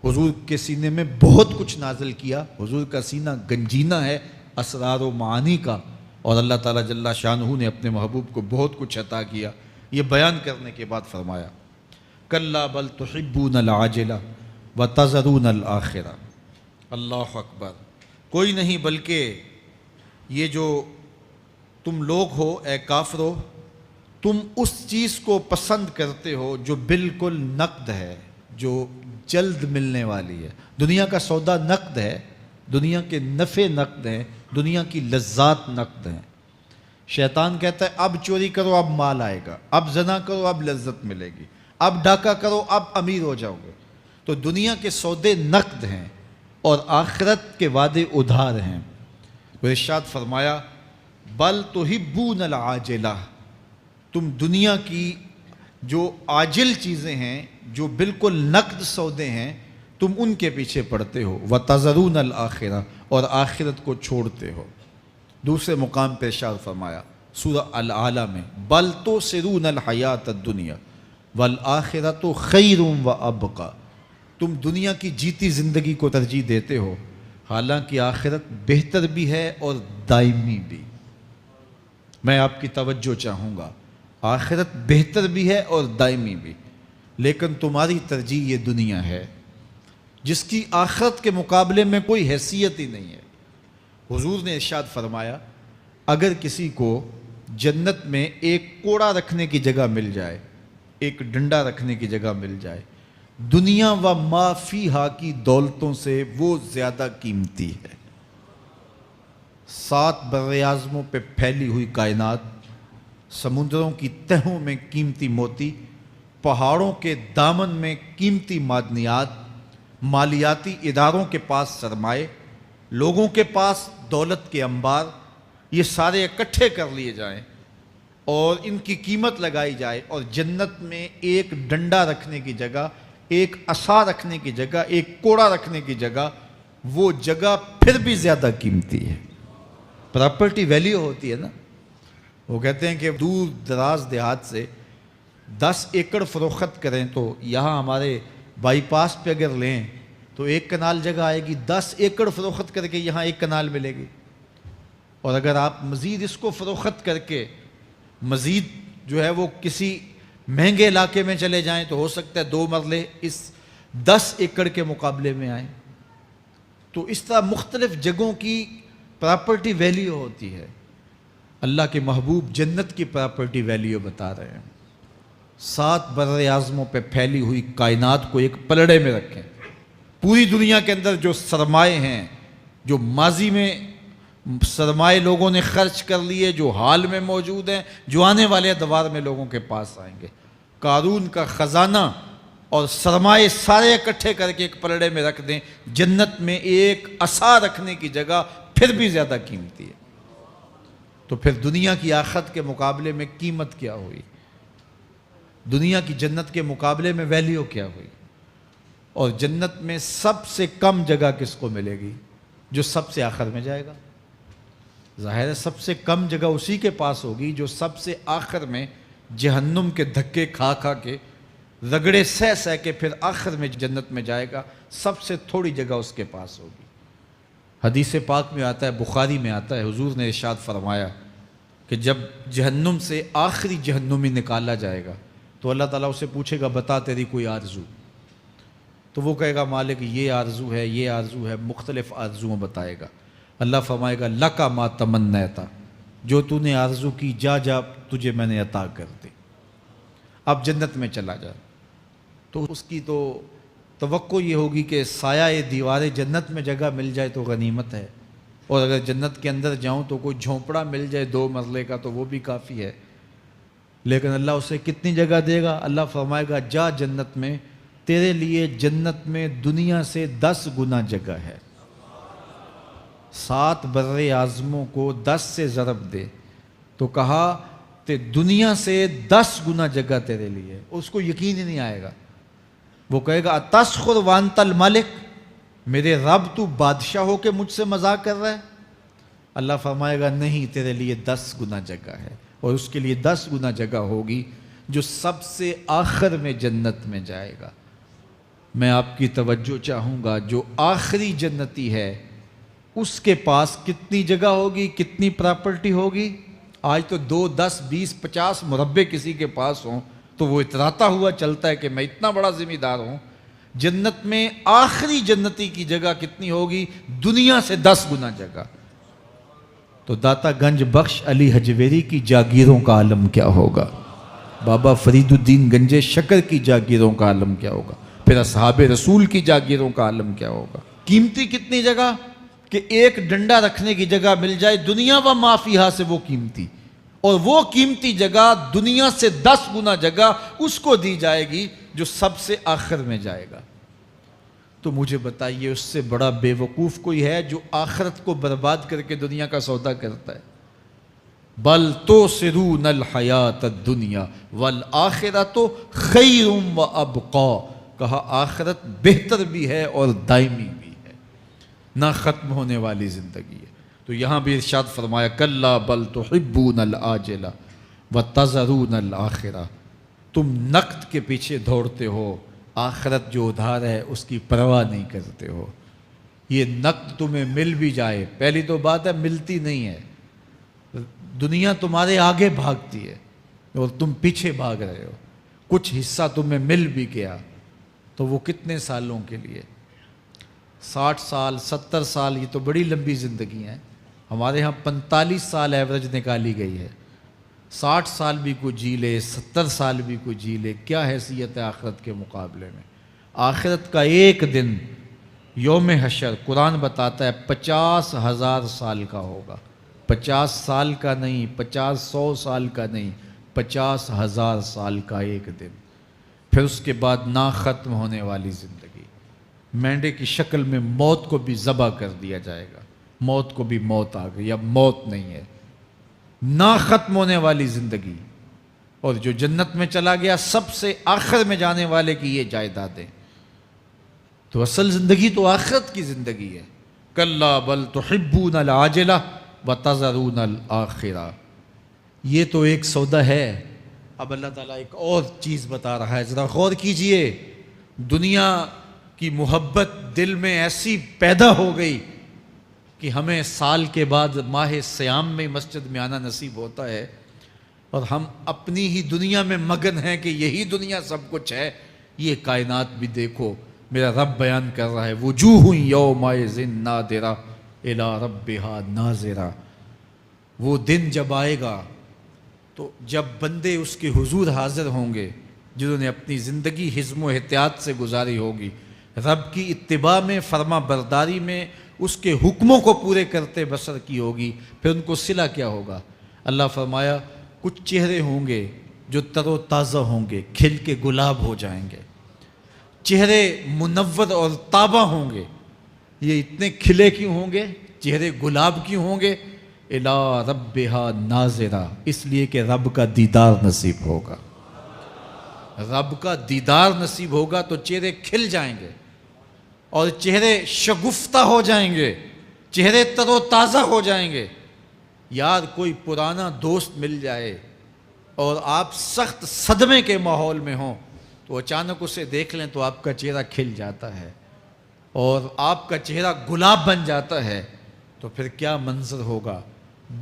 حضور کے سینے میں بہت کچھ نازل کیا۔ حضور کا سینہ گنجینہ ہے اسرار و معانی کا، اور اللہ تعالیٰ جل شانہ نے اپنے محبوب کو بہت کچھ عطا کیا۔ یہ بیان کرنے کے بعد فرمایا کلا بل تحبون العاجلہ وتذرون الآخرہ۔ اللہ اکبر، کوئی نہیں بلکہ یہ جو تم لوگ ہو اے کافرو، تم اس چیز کو پسند کرتے ہو جو بالکل نقد ہے، جو جلد ملنے والی ہے۔ دنیا کا سودا نقد ہے، دنیا کے نفع نقد ہیں، دنیا کی لذات نقد ہیں۔ شیطان کہتا ہے اب چوری کرو اب مال آئے گا، اب زنا کرو اب لذت ملے گی، اب ڈاکہ کرو اب امیر ہو جاؤ گے۔ تو دنیا کے سودے نقد ہیں اور آخرت کے وعدے ادھار ہیں۔ وہ ارشاد فرمایا بل تحبون العاجلہ، تم دنیا کی جو عاجل چیزیں ہیں، جو بالکل نقد سودے ہیں، تم ان کے پیچھے پڑتے ہو، وتذرون الآخرہ، اور آخرت کو چھوڑتے ہو۔ دوسرے مقام پہ ارشاد فرمایا سورہ الاعلیٰ میں بل تؤثرون الحیات الدنیا والآخرۃ خیر وابقیٰ، تم دنیا کی جیتی زندگی کو ترجیح دیتے ہو، حالانکہ آخرت بہتر بھی ہے اور دائمی بھی۔ میں آپ کی توجہ چاہوں گا، آخرت بہتر بھی ہے اور دائمی بھی، لیکن تمہاری ترجیح یہ دنیا ہے جس کی آخرت کے مقابلے میں کوئی حیثیت ہی نہیں ہے۔ حضور نے ارشاد فرمایا، اگر کسی کو جنت میں ایک کوڑا رکھنے کی جگہ مل جائے، ایک ڈنڈا رکھنے کی جگہ مل جائے، دنیا و ما فیہا کی دولتوں سے وہ زیادہ قیمتی ہے۔ 7 براعظموں پہ پھیلی ہوئی کائنات، سمندروں کی تہوں میں قیمتی موتی، پہاڑوں کے دامن میں قیمتی معدنیات، مالیاتی اداروں کے پاس سرمائے، لوگوں کے پاس دولت کے انبار، یہ سارے اکٹھے کر لیے جائیں اور ان کی قیمت لگائی جائے، اور جنت میں ایک ڈنڈا رکھنے کی جگہ، ایک عصا رکھنے کی جگہ، ایک کوڑا رکھنے کی جگہ، وہ جگہ پھر بھی زیادہ قیمتی ہے۔ پراپرٹی ویلیو ہوتی ہے نا، وہ کہتے ہیں کہ دور دراز دیہات سے 10 ایکڑ فروخت کریں تو یہاں ہمارے بائی پاس پہ اگر لیں تو 1 کنال جگہ آئے گی، 10 ایکڑ فروخت کر کے یہاں 1 کنال ملے گی، اور اگر آپ مزید اس کو فروخت کر کے مزید جو ہے وہ کسی مہنگے علاقے میں چلے جائیں تو ہو سکتا ہے 2 مرلے اس 10 ایکڑ کے مقابلے میں آئیں۔ تو اس طرح مختلف جگہوں کی پراپرٹی ویلیو ہوتی ہے۔ اللہ کے محبوب جنت کی پراپرٹی ویلیو بتا رہے ہیں۔ 7 براعظموں پہ پھیلی ہوئی کائنات کو ایک پلڑے میں رکھیں، پوری دنیا کے اندر جو سرمائے ہیں، جو ماضی میں سرمائے لوگوں نے خرچ کر لیے، جو حال میں موجود ہیں، جو آنے والے ادوار میں لوگوں کے پاس آئیں گے، قارون کا خزانہ اور سرمائے سارے اکٹھے کر کے ایک پلڑے میں رکھ دیں، جنت میں ایک عصا رکھنے کی جگہ پھر بھی زیادہ قیمتی ہے۔ تو پھر دنیا کی آخرت کے مقابلے میں قیمت کیا ہوئی؟ دنیا کی جنت کے مقابلے میں ویلیو کیا ہوئی؟ اور جنت میں سب سے کم جگہ کس کو ملے گی؟ جو سب سے آخر میں جائے گا۔ ظاہر ہے سب سے کم جگہ اسی کے پاس ہوگی جو سب سے آخر میں جہنم کے دھکے کھا کھا کے، رگڑے سہ سہ کے پھر آخر میں جنت میں جائے گا۔ سب سے تھوڑی جگہ اس کے پاس ہوگی۔ حدیث پاک میں آتا ہے، بخاری میں آتا ہے، حضور نے ارشاد فرمایا کہ جب جہنم سے آخری جہنمی نکالا جائے گا تو اللہ تعالیٰ اسے پوچھے گا، بتا تیری کوئی آرزو؟ تو وہ کہے گا، مالک یہ آرزو ہے، یہ آرزو ہے، مختلف آرزوؤں بتائے گا۔ اللہ فرمائے گا، لکا ما تمنیتا، جو تو نے آرزو کی جا جا تجھے میں نے عطا کر دی، اب جنت میں چلا جا۔ تو اس کی تو توقع یہ ہوگی کہ سایہ دیوار جنت میں جگہ مل جائے تو غنیمت ہے، اور اگر جنت کے اندر جاؤں تو کوئی جھونپڑا مل جائے 2 مرلے کا تو وہ بھی کافی ہے۔ لیکن اللہ اسے کتنی جگہ دے گا؟ اللہ فرمائے گا، جا جنت میں، تیرے لیے جنت میں دنیا سے 10 گنا جگہ ہے۔ 7 بر اعظموں کو 10 سے ضرب دے تو کہا کہ دنیا سے 10 گنا جگہ تیرے لیے۔ اس کو یقین ہی نہیں آئے گا، وہ کہے گا، اتسخر وانت الملک، میرے رب تو بادشاہ ہو کے مجھ سے مذاق کر رہا ہے؟ اللہ فرمائے گا، نہیں، تیرے لیے 10 گنا جگہ ہے، اور اس کے لیے 10 گنا جگہ ہوگی جو سب سے آخر میں جنت میں جائے گا۔ میں آپ کی توجہ چاہوں گا، جو آخری جنتی ہے اس کے پاس کتنی جگہ ہوگی، کتنی پراپرٹی ہوگی؟ آج تو 2، 10، 20، 50 مربع کسی کے پاس ہوں تو وہ اتراتا ہوا چلتا ہے کہ میں اتنا بڑا ذمہ دار ہوں۔ جنت میں آخری جنتی کی جگہ کتنی ہوگی؟ دنیا سے 10 گنا جگہ۔ تو داتا گنج بخش علی حجویری کی جاگیروں کا عالم کیا ہوگا؟ بابا فرید الدین گنج شکر کی جاگیروں کا عالم کیا ہوگا؟ پھر اصحاب رسول کی جاگیروں کا عالم کیا ہوگا؟ قیمتی کتنی جگہ کہ ایک ڈنڈا رکھنے کی جگہ مل جائے، دنیا و ما فیہا سے وہ قیمتی، اور وہ قیمتی جگہ دنیا سے 10 گنا جگہ اس کو دی جائے گی جو سب سے آخر میں جائے گا۔ تو مجھے بتائیے، اس سے بڑا بے وقوف کوئی ہے جو آخرت کو برباد کر کے دنیا کا سودا کرتا ہے؟ بل توسرون الحیات الدنیا والآخرۃ خیر وابقی، کہا آخرت بہتر بھی ہے اور دائمی بھی ہے، نہ ختم ہونے والی زندگی ہے۔ تو یہاں بھی ارشاد فرمایا، کلا بل تحبون العاجلہ وتذرون الآخرہ، تم نقد کے پیچھے دوڑتے ہو، آخرت جو ادھار ہے اس کی پرواہ نہیں کرتے ہو۔ یہ نقد تمہیں مل بھی جائے، پہلی تو بات ہے ملتی نہیں ہے، دنیا تمہارے آگے بھاگتی ہے اور تم پیچھے بھاگ رہے ہو. کچھ حصہ تمہیں مل بھی گیا تو وہ کتنے سالوں کے لیے؟ 60 سال 70 سال، یہ تو بڑی لمبی زندگی ہیں. ہمارے ہاں 45 سال ایوریج نکالی گئی ہے. 60 سال بھی کوئی جی لے، 70 سال بھی کوئی جی لے، کیا حیثیت ہے آخرت کے مقابلے میں؟ آخرت کا ایک دن یوم حشر قرآن بتاتا ہے 50,000 سال کا ہوگا. 50 سال کا نہیں، 100 سال کا نہیں، 50,000 سال کا ایک دن. پھر اس کے بعد نہ ختم ہونے والی زندگی. مینڈے کی شکل میں موت کو بھی ذبح کر دیا جائے گا. موت کو بھی موت آ گئی، اب موت نہیں ہے. نہ ختم ہونے والی زندگی. اور جو جنت میں چلا گیا سب سے آخر میں جانے والے کی یہ جائیدادیں. تو اصل زندگی تو آخرت کی زندگی ہے. کلا بل تحبون العاجلہ وتذرون الآخرہ. یہ تو ایک سودا ہے. اب اللہ تعالیٰ ایک اور چیز بتا رہا ہے، ذرا غور کیجئے. دنیا کی محبت دل میں ایسی پیدا ہو گئی کہ ہمیں سال کے بعد ماہ سیام میں مسجد میں آنا نصیب ہوتا ہے، اور ہم اپنی ہی دنیا میں مگن ہیں کہ یہی دنیا سب کچھ ہے. یہ کائنات بھی دیکھو، میرا رب بیان کر رہا ہے وجوہ یومئذ ناظرہ الی ربہا ناظرہ. وہ دن جب آئے گا تو جب بندے اس کے حضور حاضر ہوں گے جنہوں نے اپنی زندگی حزم و احتیاط سے گزاری ہوگی، رب کی اتباع میں، فرما برداری میں، اس کے حکموں کو پورے کرتے بسر کی ہوگی، پھر ان کو صلہ کیا ہوگا؟ اللہ فرمایا کچھ چہرے ہوں گے جو تر و تازہ ہوں گے، کھل کے گلاب ہو جائیں گے. چہرے منور اور تابہ ہوں گے. یہ اتنے کھلے کیوں ہوں گے؟ چہرے گلاب کیوں ہوں گے؟ الی ربہا ناظرہ، اس لیے کہ رب کا دیدار نصیب ہوگا. رب کا دیدار نصیب ہوگا تو چہرے کھل جائیں گے اور چہرے شگفتہ ہو جائیں گے، چہرے تر و تازہ ہو جائیں گے. یار کوئی پرانا دوست مل جائے اور آپ سخت صدمے کے ماحول میں ہوں تو اچانک اسے دیکھ لیں تو آپ کا چہرہ کھل جاتا ہے اور آپ کا چہرہ گلاب بن جاتا ہے. تو پھر کیا منظر ہوگا؟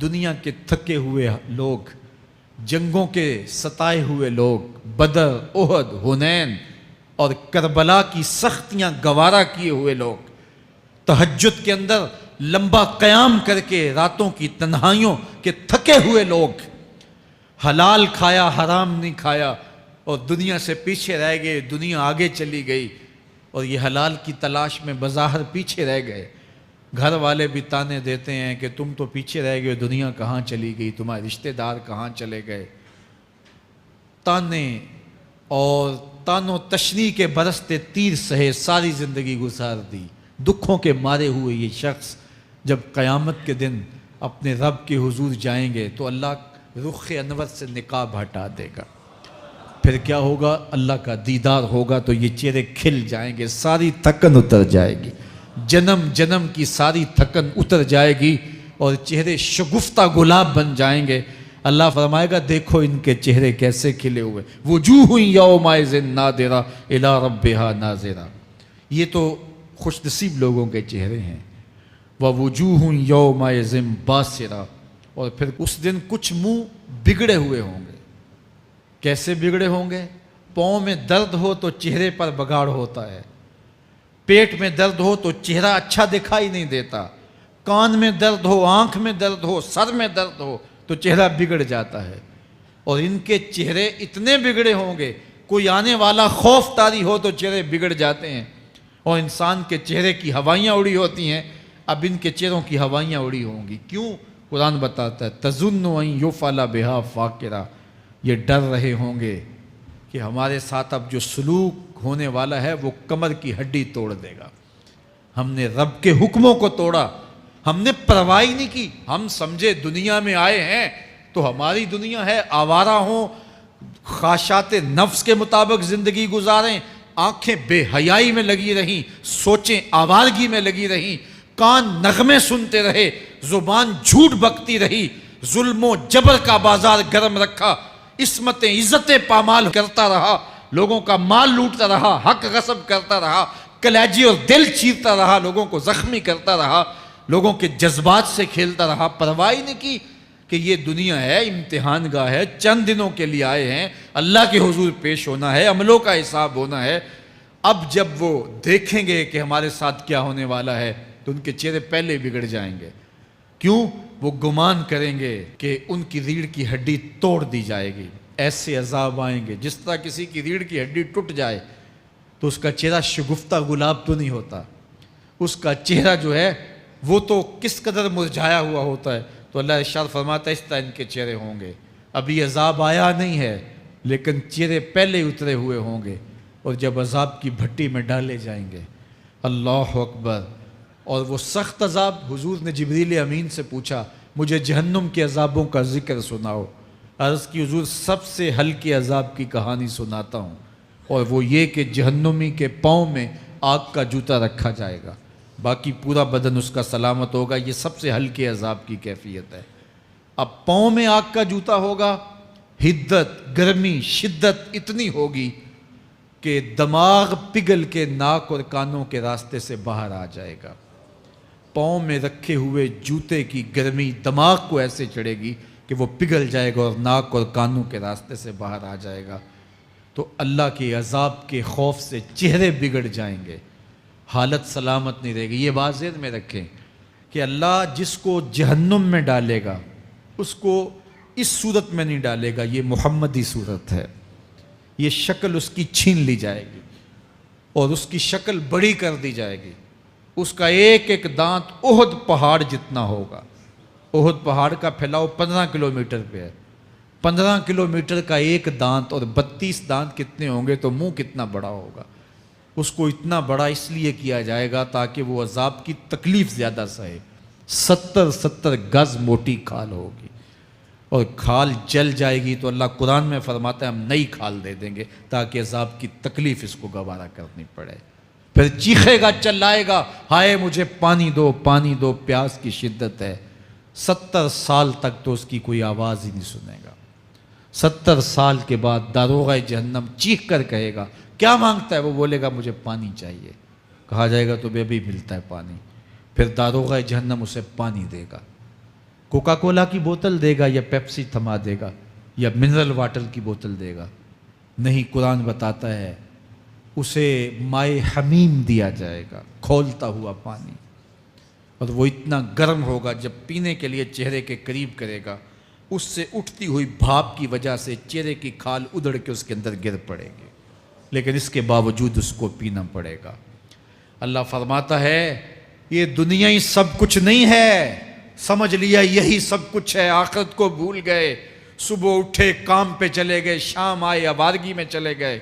دنیا کے تھکے ہوئے لوگ، جنگوں کے ستائے ہوئے لوگ، بدر، احد، حنین اور کربلا کی سختیاں گوارا کیے ہوئے لوگ، تہجد کے اندر لمبا قیام کر کے راتوں کی تنہائیوں کے تھکے ہوئے لوگ، حلال کھایا حرام نہیں کھایا اور دنیا سے پیچھے رہ گئے، دنیا آگے چلی گئی اور یہ حلال کی تلاش میں بظاہر پیچھے رہ گئے. گھر والے بھی تانے دیتے ہیں کہ تم تو پیچھے رہ گئے، دنیا کہاں چلی گئی، تمہارے رشتہ دار کہاں چلے گئے. تانے اور تانوں تشنی کے برستے تیر سہے ساری زندگی گزار دی. دکھوں کے مارے ہوئے یہ شخص جب قیامت کے دن اپنے رب کے حضور جائیں گے تو اللہ رخ انور سے نقاب ہٹا دے گا. پھر کیا ہوگا؟ اللہ کا دیدار ہوگا تو یہ چہرے کھل جائیں گے، ساری تھکن اتر جائے گی، جنم جنم کی ساری تھکن اتر جائے گی اور چہرے شگفتہ گلاب بن جائیں گے. اللہ فرمائے گا دیکھو ان کے چہرے کیسے کھلے ہوئے. وجوہ یومئذ ناظرہ الی ربہا ناظرہ. یہ تو خوش نصیب لوگوں کے چہرے ہیں. ووجوہ یومئذ باسرہ. اور پھر اس دن کچھ منہ بگڑے ہوئے ہوں گے. کیسے بگڑے ہوں گے؟ پاؤں میں درد ہو تو چہرے پر بگاڑ ہوتا ہے، پیٹ میں درد ہو تو چہرہ اچھا دکھائی نہیں دیتا، کان میں درد ہو، آنکھ میں درد ہو، سر میں درد ہو تو چہرہ بگڑ جاتا ہے. اور ان کے چہرے اتنے بگڑے ہوں گے، کوئی آنے والا خوف طاری ہو تو چہرے بگڑ جاتے ہیں. اور انسان کے چہرے کی ہوائیاں اڑی ہوتی ہیں، اب ان کے چہروں کی ہوائیاں اڑی ہوں گی. کیوں؟ قرآن بتاتا ہے تظن ان یفعل بہا فاقرہ. یہ ڈر رہے ہوں گے کہ ہمارے ساتھ اب جو سلوک ہونے والا ہے وہ کمر کی ہڈی توڑ دے گا. ہم نے رب کے حکموں کو توڑا، ہم نے پرواہ نہیں کی. ہم سمجھے دنیا میں آئے ہیں تو ہماری دنیا ہے، آوارہ ہوں، خواہشات نفس کے مطابق زندگی گزاریں، آنکھیں بے حیائی میں لگی رہیں، سوچیں آوارگی میں لگی رہیں، کان نغمے سنتے رہے، زبان جھوٹ بکتی رہی، ظلم و جبر کا بازار گرم رکھا، عصمتیں عزتیں پامال کرتا رہا، لوگوں کا مال لوٹتا رہا، حق غصب کرتا رہا، کلیجی اور دل چیرتا رہا، لوگوں کو زخمی کرتا رہا، لوگوں کے جذبات سے کھیلتا رہا، پرواہ نہیں کی. کہ یہ دنیا ہے، امتحان گاہ ہے، چند دنوں کے لیے آئے ہیں، اللہ کے حضور پیش ہونا ہے، عملوں کا حساب ہونا ہے۔ اب جب وہ دیکھیں گے کہ ہمارے ساتھ کیا ہونے والا ہے تو ان کے چہرے پہلے بگڑ جائیں گے۔ کیوں؟ وہ گمان کریں گے کہ ان کی ریڑھ کی ہڈی توڑ دی جائے گی۔ ایسے عذاب آئیں گے جس طرح کسی کی ریڑھ کی ہڈی ٹوٹ جائے تو اس کا چہرہ شگفتہ گلاب تو نہیں ہوتا، اس کا چہرہ جو ہے وہ تو کس قدر مرجھایا ہوا ہوتا ہے۔ تو اللہ ارشاد فرماتا ہے اس طرح ان کے چہرے ہوں گے۔ ابھی عذاب آیا نہیں ہے لیکن چہرے پہلے اترے ہوئے ہوں گے، اور جب عذاب کی بھٹی میں ڈالے جائیں گے، اللہ اکبر، اور وہ سخت عذاب، حضور نے جبریل امین سے پوچھا مجھے جہنم کے عذابوں کا ذکر سناؤ۔ عرض کی حضور سب سے ہلکے عذاب کی کہانی سناتا ہوں، اور وہ یہ کہ جہنمی کے پاؤں میں آگ کا جوتا رکھا جائے گا، باقی پورا بدن اس کا سلامت ہوگا۔ یہ سب سے ہلکے عذاب کی کیفیت ہے۔ اب پاؤں میں آگ کا جوتا ہوگا، حدت، گرمی، شدت اتنی ہوگی کہ دماغ پگھل کے ناک اور کانوں کے راستے سے باہر آ جائے گا۔ پاؤں میں رکھے ہوئے جوتے کی گرمی دماغ کو ایسے چڑھے گی کہ وہ پگھل جائے گا اور ناک اور کانوں کے راستے سے باہر آ جائے گا۔ تو اللہ کے عذاب کے خوف سے چہرے بگڑ جائیں گے، حالت سلامت نہیں رہے گی۔ یہ بات ذہن میں رکھیں کہ اللہ جس کو جہنم میں ڈالے گا اس کو اس صورت میں نہیں ڈالے گا، یہ محمدی صورت ہے، یہ شکل اس کی چھین لی جائے گی اور اس کی شکل بڑی کر دی جائے گی۔ اس کا ایک ایک دانت احد پہاڑ جتنا ہوگا۔ احد پہاڑ کا پھیلاؤ 15 کلومیٹر پہ ہے، 15 کلومیٹر کا ایک دانت، اور 32 دانت کتنے ہوں گے تو منہ کتنا بڑا ہوگا۔ اس کو اتنا بڑا اس لیے کیا جائے گا تاکہ وہ عذاب کی تکلیف زیادہ سہے۔ 70 گز موٹی کھال ہوگی، اور کھال جل جائے گی تو اللہ قرآن میں فرماتا ہے ہم نئی کھال دے دیں گے تاکہ عذاب کی تکلیف اس کو گوارا کرنی پڑے۔ پھر چیخے گا، چلائے گا، ہائے مجھے پانی دو، پانی دو، پیاس کی شدت ہے۔ 70 سال تک تو اس کی کوئی آواز ہی نہیں سنے گا۔ 70 سال کے بعد داروغہ جہنم چیخ کر کہے گا کیا مانگتا ہے؟ وہ بولے گا مجھے پانی چاہیے۔ کہا جائے گا تو بے بھی ملتا ہے پانی۔ پھر داروغہ جہنم اسے پانی دے گا، کوکا کولا کی بوتل دے گا یا پیپسی تھما دے گا یا منرل واٹر کی بوتل دے گا؟ نہیں، قرآن بتاتا ہے اسے مائے حمیم دیا جائے گا، کھولتا ہوا پانی، اور وہ اتنا گرم ہوگا جب پینے کے لیے چہرے کے قریب کرے گا اس سے اٹھتی ہوئی بھاپ کی وجہ سے چہرے کی کھال ادھڑ کے اس کے اندر گر پڑے گی، لیکن اس کے باوجود اس کو پینا پڑے گا۔ اللہ فرماتا ہے یہ دنیا ہی سب کچھ نہیں ہے، سمجھ لیا یہی سب کچھ ہے، آخرت کو بھول گئے، صبح اٹھے کام پہ چلے گئے، شام آئے آوارگی میں چلے گئے،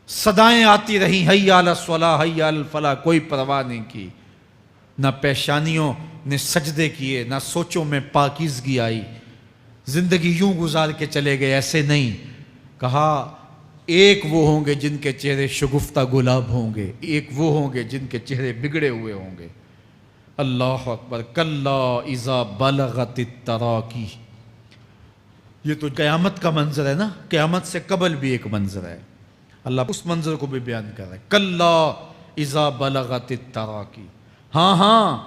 صدائیں آتی رہیں حی علی الصلاح حی علی الفلاح، کوئی پرواہ نہیں کی، نہ پیشانیوں نے سجدے کیے، نہ سوچوں میں پاکیزگی آئی، زندگی یوں گزار کے چلے گئے۔ ایسے نہیں، کہا ایک وہ ہوں گے جن کے چہرے شگفتہ گلاب ہوں گے، ایک وہ ہوں گے جن کے چہرے بگڑے ہوئے ہوں گے۔ اللہ اکبر، کلا اذا بلغت التراقی، یہ تو قیامت کا منظر ہے نا، قیامت سے قبل بھی ایک منظر ہے، اللہ اس منظر کو بھی بیان کر رہا ہے۔ کلا اذا بلغت التراقی، ہاں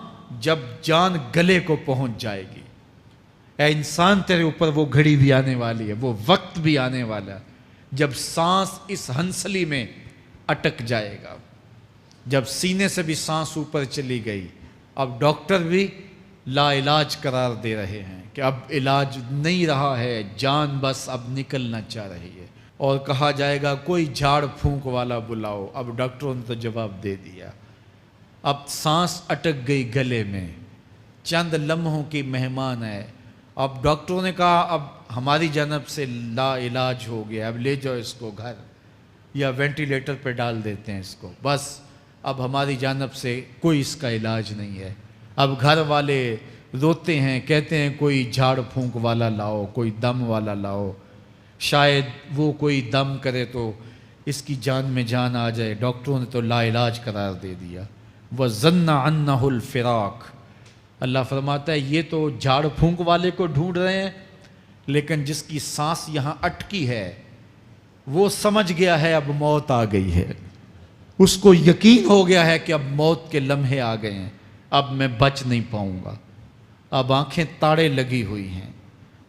جب جان گلے کو پہنچ جائے گی، اے انسان تیرے اوپر وہ گھڑی بھی آنے والی ہے، وہ وقت بھی آنے والا ہے جب سانس اس ہنسلی میں اٹک جائے گا، جب سینے سے بھی سانس اوپر چلی گئی، اب ڈاکٹر بھی لا علاج قرار دے رہے ہیں کہ اب علاج نہیں رہا ہے، جان بس اب نکلنا چاہ رہی ہے، اور کہا جائے گا کوئی جھاڑ پھونک والا بلاؤ، اب ڈاکٹروں نے تو جواب دے دیا، اب سانس اٹک گئی گلے میں، چند لمحوں کی مہمان ہے، اب ڈاکٹروں نے کہا اب ہماری جانب سے لا علاج ہو گیا، اب لے جاؤ اس کو گھر یا وینٹیلیٹر پہ ڈال دیتے ہیں اس کو، بس اب ہماری جانب سے کوئی اس کا علاج نہیں ہے۔ اب گھر والے روتے ہیں، کہتے ہیں کوئی جھاڑ پھونک والا لاؤ، کوئی دم والا لاؤ، شاید وہ کوئی دم کرے تو اس کی جان میں جان آ جائے، ڈاکٹروں نے تو لا علاج قرار دے دیا۔ وَظَنَّ عَنَّهُ الْفِرَاقُ، اللہ فرماتا ہے یہ تو جھاڑ پھونک والے کو ڈھونڈ رہے ہیں، لیکن جس کی سانس یہاں اٹکی ہے وہ سمجھ گیا ہے اب موت آ گئی ہے، اس کو یقین ہو گیا ہے کہ اب موت کے لمحے آ گئے ہیں، اب میں بچ نہیں پاؤں گا، اب آنکھیں تاڑے لگی ہوئی ہیں،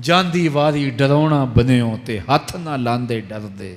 ਜਾਂਦੀ ਵਾਰੀ ਡਰਾਉਣਾ ਬਣਿਓ ਤੇ ਹੱਥ ਨਾ ਲਾਂਦੇ ਡਰਦੇ,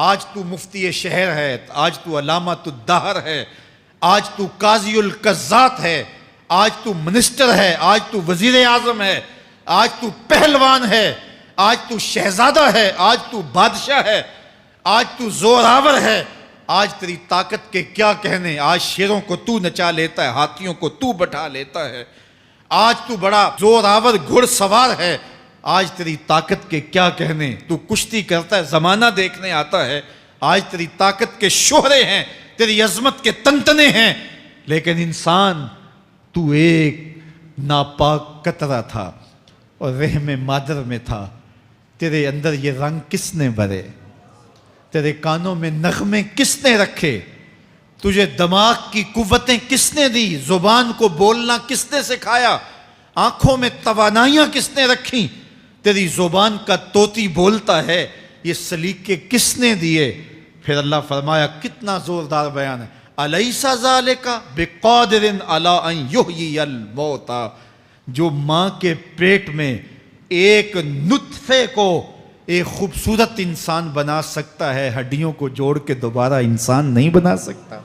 آج تو مفتی شہر ہے، آج تو علامۃ الدہر ہے، آج تو قاضی القضات ہے، آج تو منسٹر ہے، آج تو وزیر اعظم ہے، آج تو پہلوان ہے، آج تو شہزادہ ہے، آج تو بادشاہ ہے، آج تو زوراور ہے، آج تیری طاقت کے کیا کہنے، آج شیروں کو تو نچا لیتا ہے، ہاتھیوں کو تو بٹھا لیتا ہے، آج تو بڑا زوراور گھڑ سوار ہے، آج تیری طاقت کے کیا کہنے، تو کشتی کرتا ہے، زمانہ دیکھنے آتا ہے، آج تیری طاقت کے شوہرے ہیں، تیری عظمت کے تنتنے ہیں، لیکن انسان تو ایک ناپاک قطرہ تھا اور رحم مادر میں تھا، تیرے اندر یہ رنگ کس نے بھرے، تیرے کانوں میں نغمے کس نے رکھے، تجھے دماغ کی قوتیں کس نے دی، زبان کو بولنا کس نے سکھایا، آنکھوں میں توانائیاں کس نے رکھیں، تیری زبان کا طوطی بولتا ہے، یہ سلیقے کس نے دیے۔ پھر اللہ فرمایا، کتنا زوردار بیان ہے، الیس ذالک بقادر علی ان یحیی الموتیٰ، جو ماں کے پیٹ میں ایک نطفے کو ایک خوبصورت انسان بنا سکتا ہے، ہڈیوں کو جوڑ کے دوبارہ انسان نہیں بنا سکتا؟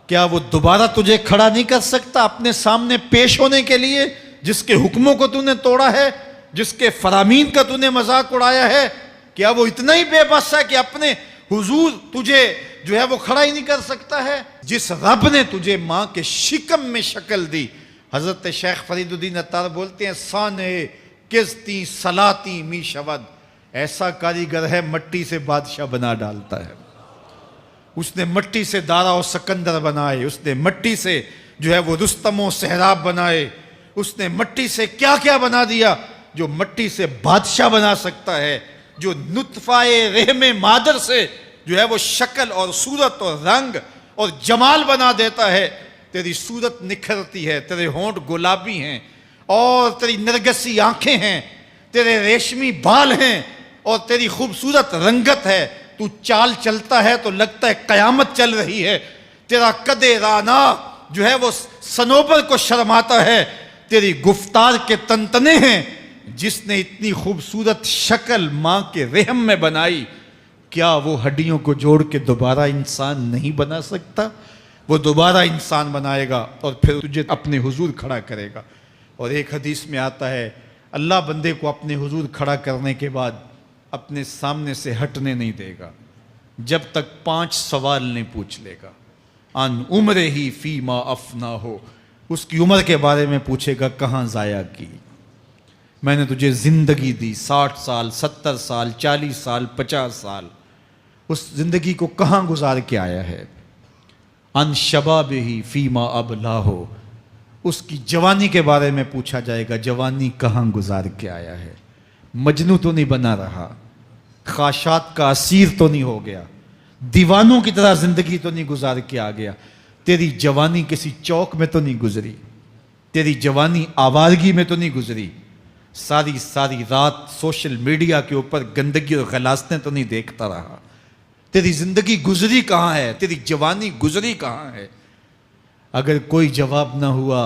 کیا وہ دوبارہ تجھے کھڑا نہیں کر سکتا اپنے سامنے پیش ہونے کے لیے، جس کے حکموں کو تو نے توڑا ہے، جس کے فرامین کا تو نے مذاق اڑایا ہے؟ کیا وہ اتنا ہی بے بس ہے کہ اپنے حضور تجھے جو ہے وہ کھڑا ہی نہیں کر سکتا ہے؟ جس رب نے تجھے ماں کے شکم میں شکل دی، حضرت شیخ فرید الدین عطار بولتے ہیں، سانے کزتی سلاتی می شود، ایسا کاریگر ہے مٹی سے بادشاہ بنا ڈالتا ہے۔ اس نے مٹی سے دارا و سکندر بنائے، اس نے مٹی سے جو ہے وہ رستم و سہراب بنائے، اس نے مٹی سے کیا کیا بنا دیا، جو مٹی سے بادشاہ بنا سکتا ہے، جو نطفہ رحم مادر سے جو ہے وہ شکل اور صورت اور رنگ اور جمال بنا دیتا ہے۔ تیری صورت نکھرتی ہے، تیرے ہونٹ گلابی ہیں اور تیری نرگسی آنکھیں ہیں، تیرے ریشمی بال ہیں اور تیری خوبصورت رنگت ہے، تو چال چلتا ہے تو لگتا ہے قیامت چل رہی ہے، تیرا قد رانا جو ہے وہ صنوبر کو شرماتا ہے، تیری گفتار کے تنتنے ہیں۔ جس نے اتنی خوبصورت شکل ماں کے رحم میں بنائی، کیا وہ ہڈیوں کو جوڑ کے دوبارہ انسان نہیں بنا سکتا؟ وہ دوبارہ انسان بنائے گا اور پھر تجھے اپنے حضور کھڑا کرے گا۔ اور ایک حدیث میں آتا ہے، اللہ بندے کو اپنے حضور کھڑا کرنے کے بعد اپنے سامنے سے ہٹنے نہیں دے گا جب تک 5 سوال نہیں پوچھ لے گا۔ ان عمرہ ہی فیما افنا ہو، اس کی عمر کے بارے میں پوچھے گا، کہاں ضائع کی؟ میں نے تجھے زندگی دی، 60 سال، 70 سال، 40 سال، 50 سال، اس زندگی کو کہاں گزار کے آیا ہے؟ ان شباب ہی فیما ابلا ہو، اس کی جوانی کے بارے میں پوچھا جائے گا، جوانی کہاں گزار کے آیا ہے؟ مجنوں تو نہیں بنا رہا، خواہشات کا اسیر تو نہیں ہو گیا، دیوانوں کی طرح زندگی تو نہیں گزار کے آ گیا؟ تیری جوانی کسی چوک میں تو نہیں گزری، تیری جوانی آوارگی میں تو نہیں گزری، ساری رات سوشل میڈیا کے اوپر گندگی اور غلاظتیں تو نہیں دیکھتا رہا؟ تیری زندگی گزری کہاں ہے؟ تیری جوانی گزری کہاں ہے؟ اگر کوئی جواب نہ ہوا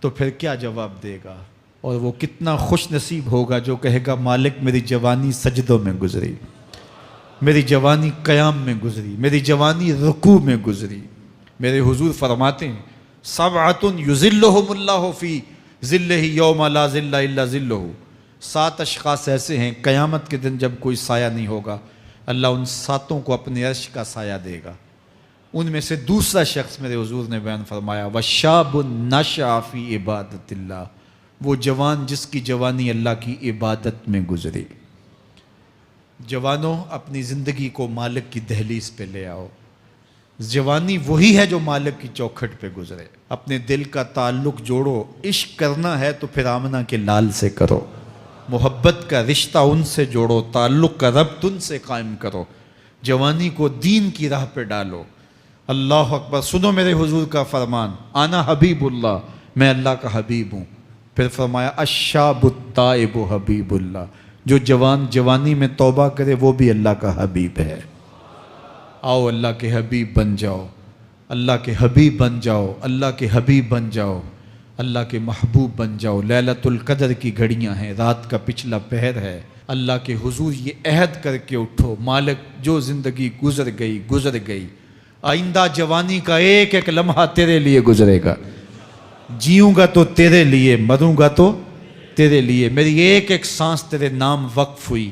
تو پھر کیا جواب دے گا؟ اور وہ کتنا خوش نصیب ہوگا جو کہے گا، مالک میری جوانی سجدوں میں گزری، میری جوانی قیام میں گزری، میری جوانی رکوع میں گزری۔ میرے حضور فرماتے ہیں، سبعۃ یظلھم اللہ فی ظلہ یوم لا ظل الا ظلہ، 7 اشخاص ایسے ہیں قیامت کے دن جب کوئی سایہ نہیں ہوگا، اللہ ان 7 کو اپنے عرش کا سایہ دے گا۔ ان میں سے دوسرا شخص میرے حضور نے بیان فرمایا، وشاب نشأ فی عبادت اللہ، وہ جوان جس کی جوانی اللہ کی عبادت میں گزری۔ جوانوں، اپنی زندگی کو مالک کی دہلیز پہ لے آؤ۔ جوانی وہی ہے جو مالک کی چوکھٹ پہ گزرے۔ اپنے دل کا تعلق جوڑو، عشق کرنا ہے تو پھر آمنہ کے لال سے کرو، محبت کا رشتہ ان سے جوڑو، تعلق کا ربط ان سے قائم کرو، جوانی کو دین کی راہ پہ ڈالو۔ اللہ اکبر، سنو میرے حضور کا فرمان، انا حبیب اللہ، میں اللہ کا حبیب ہوں۔ پھر فرمایا، الشاب التائب حبیب اللہ، جو جوان جوانی میں توبہ کرے وہ بھی اللہ کا حبیب ہے۔ آؤ اللہ کے حبیب بن جاؤ، اللہ کے حبیب بن جاؤ، اللہ کے حبیب بن جاؤ، اللہ کے محبوب بن جاؤ۔ لیلۃ القدر کی گھڑیاں ہیں، رات کا پچھلا پہر ہے، اللہ کے حضور یہ عہد کر کے اٹھو، مالک جو زندگی گزر گئی، آئندہ جوانی کا ایک ایک لمحہ تیرے لیے گزرے گا، جیوں گا تو تیرے لیے، مروں گا تو تیرے لیے، میری ایک ایک سانس تیرے نام وقف ہوئی،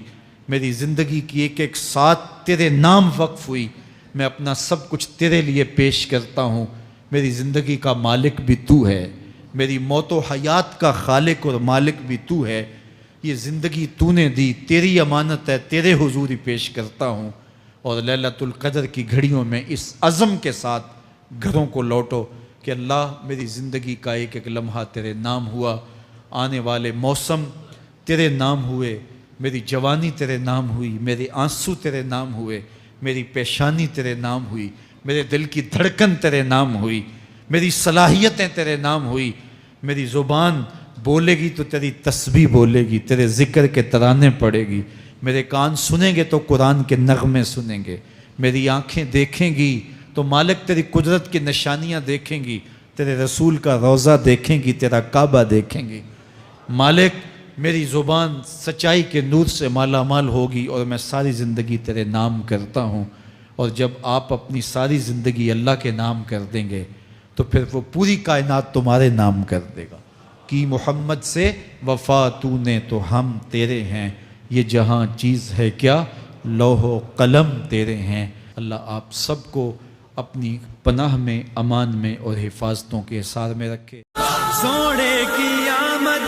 میری زندگی کی ایک ایک ساتھ تیرے نام وقف ہوئی، میں اپنا سب کچھ تیرے لیے پیش کرتا ہوں، میری زندگی کا مالک بھی تو ہے، میری موت و حیات کا خالق اور مالک بھی تو ہے، یہ زندگی تو نے دی، تیری امانت ہے، تیرے حضور ہی پیش کرتا ہوں، اور لیلۃ القدر کی گھڑیوں میں اس عزم کے ساتھ گھروں کو لوٹو کہ اللہ میری زندگی کا ایک ایک لمحہ تیرے نام ہوا، آنے والے موسم تیرے نام ہوئے، میری جوانی تیرے نام ہوئی، میرے آنسو تیرے نام ہوئے، میری پیشانی تیرے نام ہوئی، میرے دل کی دھڑکن تیرے نام ہوئی، میری صلاحیتیں تیرے نام ہوئی، میری زبان بولے گی تو تیری تسبیح بولے گی، تیرے ذکر کے ترانے پڑے گی، میرے کان سنیں گے تو قرآن کے نغمے سنیں گے، میری آنکھیں دیکھیں گی تو مالک تیری قدرت کی نشانیاں دیکھیں گی، تیرے رسول کا روضہ دیکھیں گی، تیرا کعبہ دیکھیں گی، مالک میری زبان سچائی کے نور سے مالا مال ہوگی اور میں ساری زندگی تیرے نام کرتا ہوں، اور جب آپ اپنی ساری زندگی اللہ کے نام کر دیں گے تو پھر وہ پوری کائنات تمہارے نام کر دے گا، کی محمد سے وفا تو نے تو ہم تیرے ہیں، یہ جہاں چیز ہے کیا لوح و قلم تیرے ہیں۔ اللہ آپ سب کو اپنی پناہ میں، امان میں اور حفاظتوں کے حصار میں رکھے۔ سونے کی آمد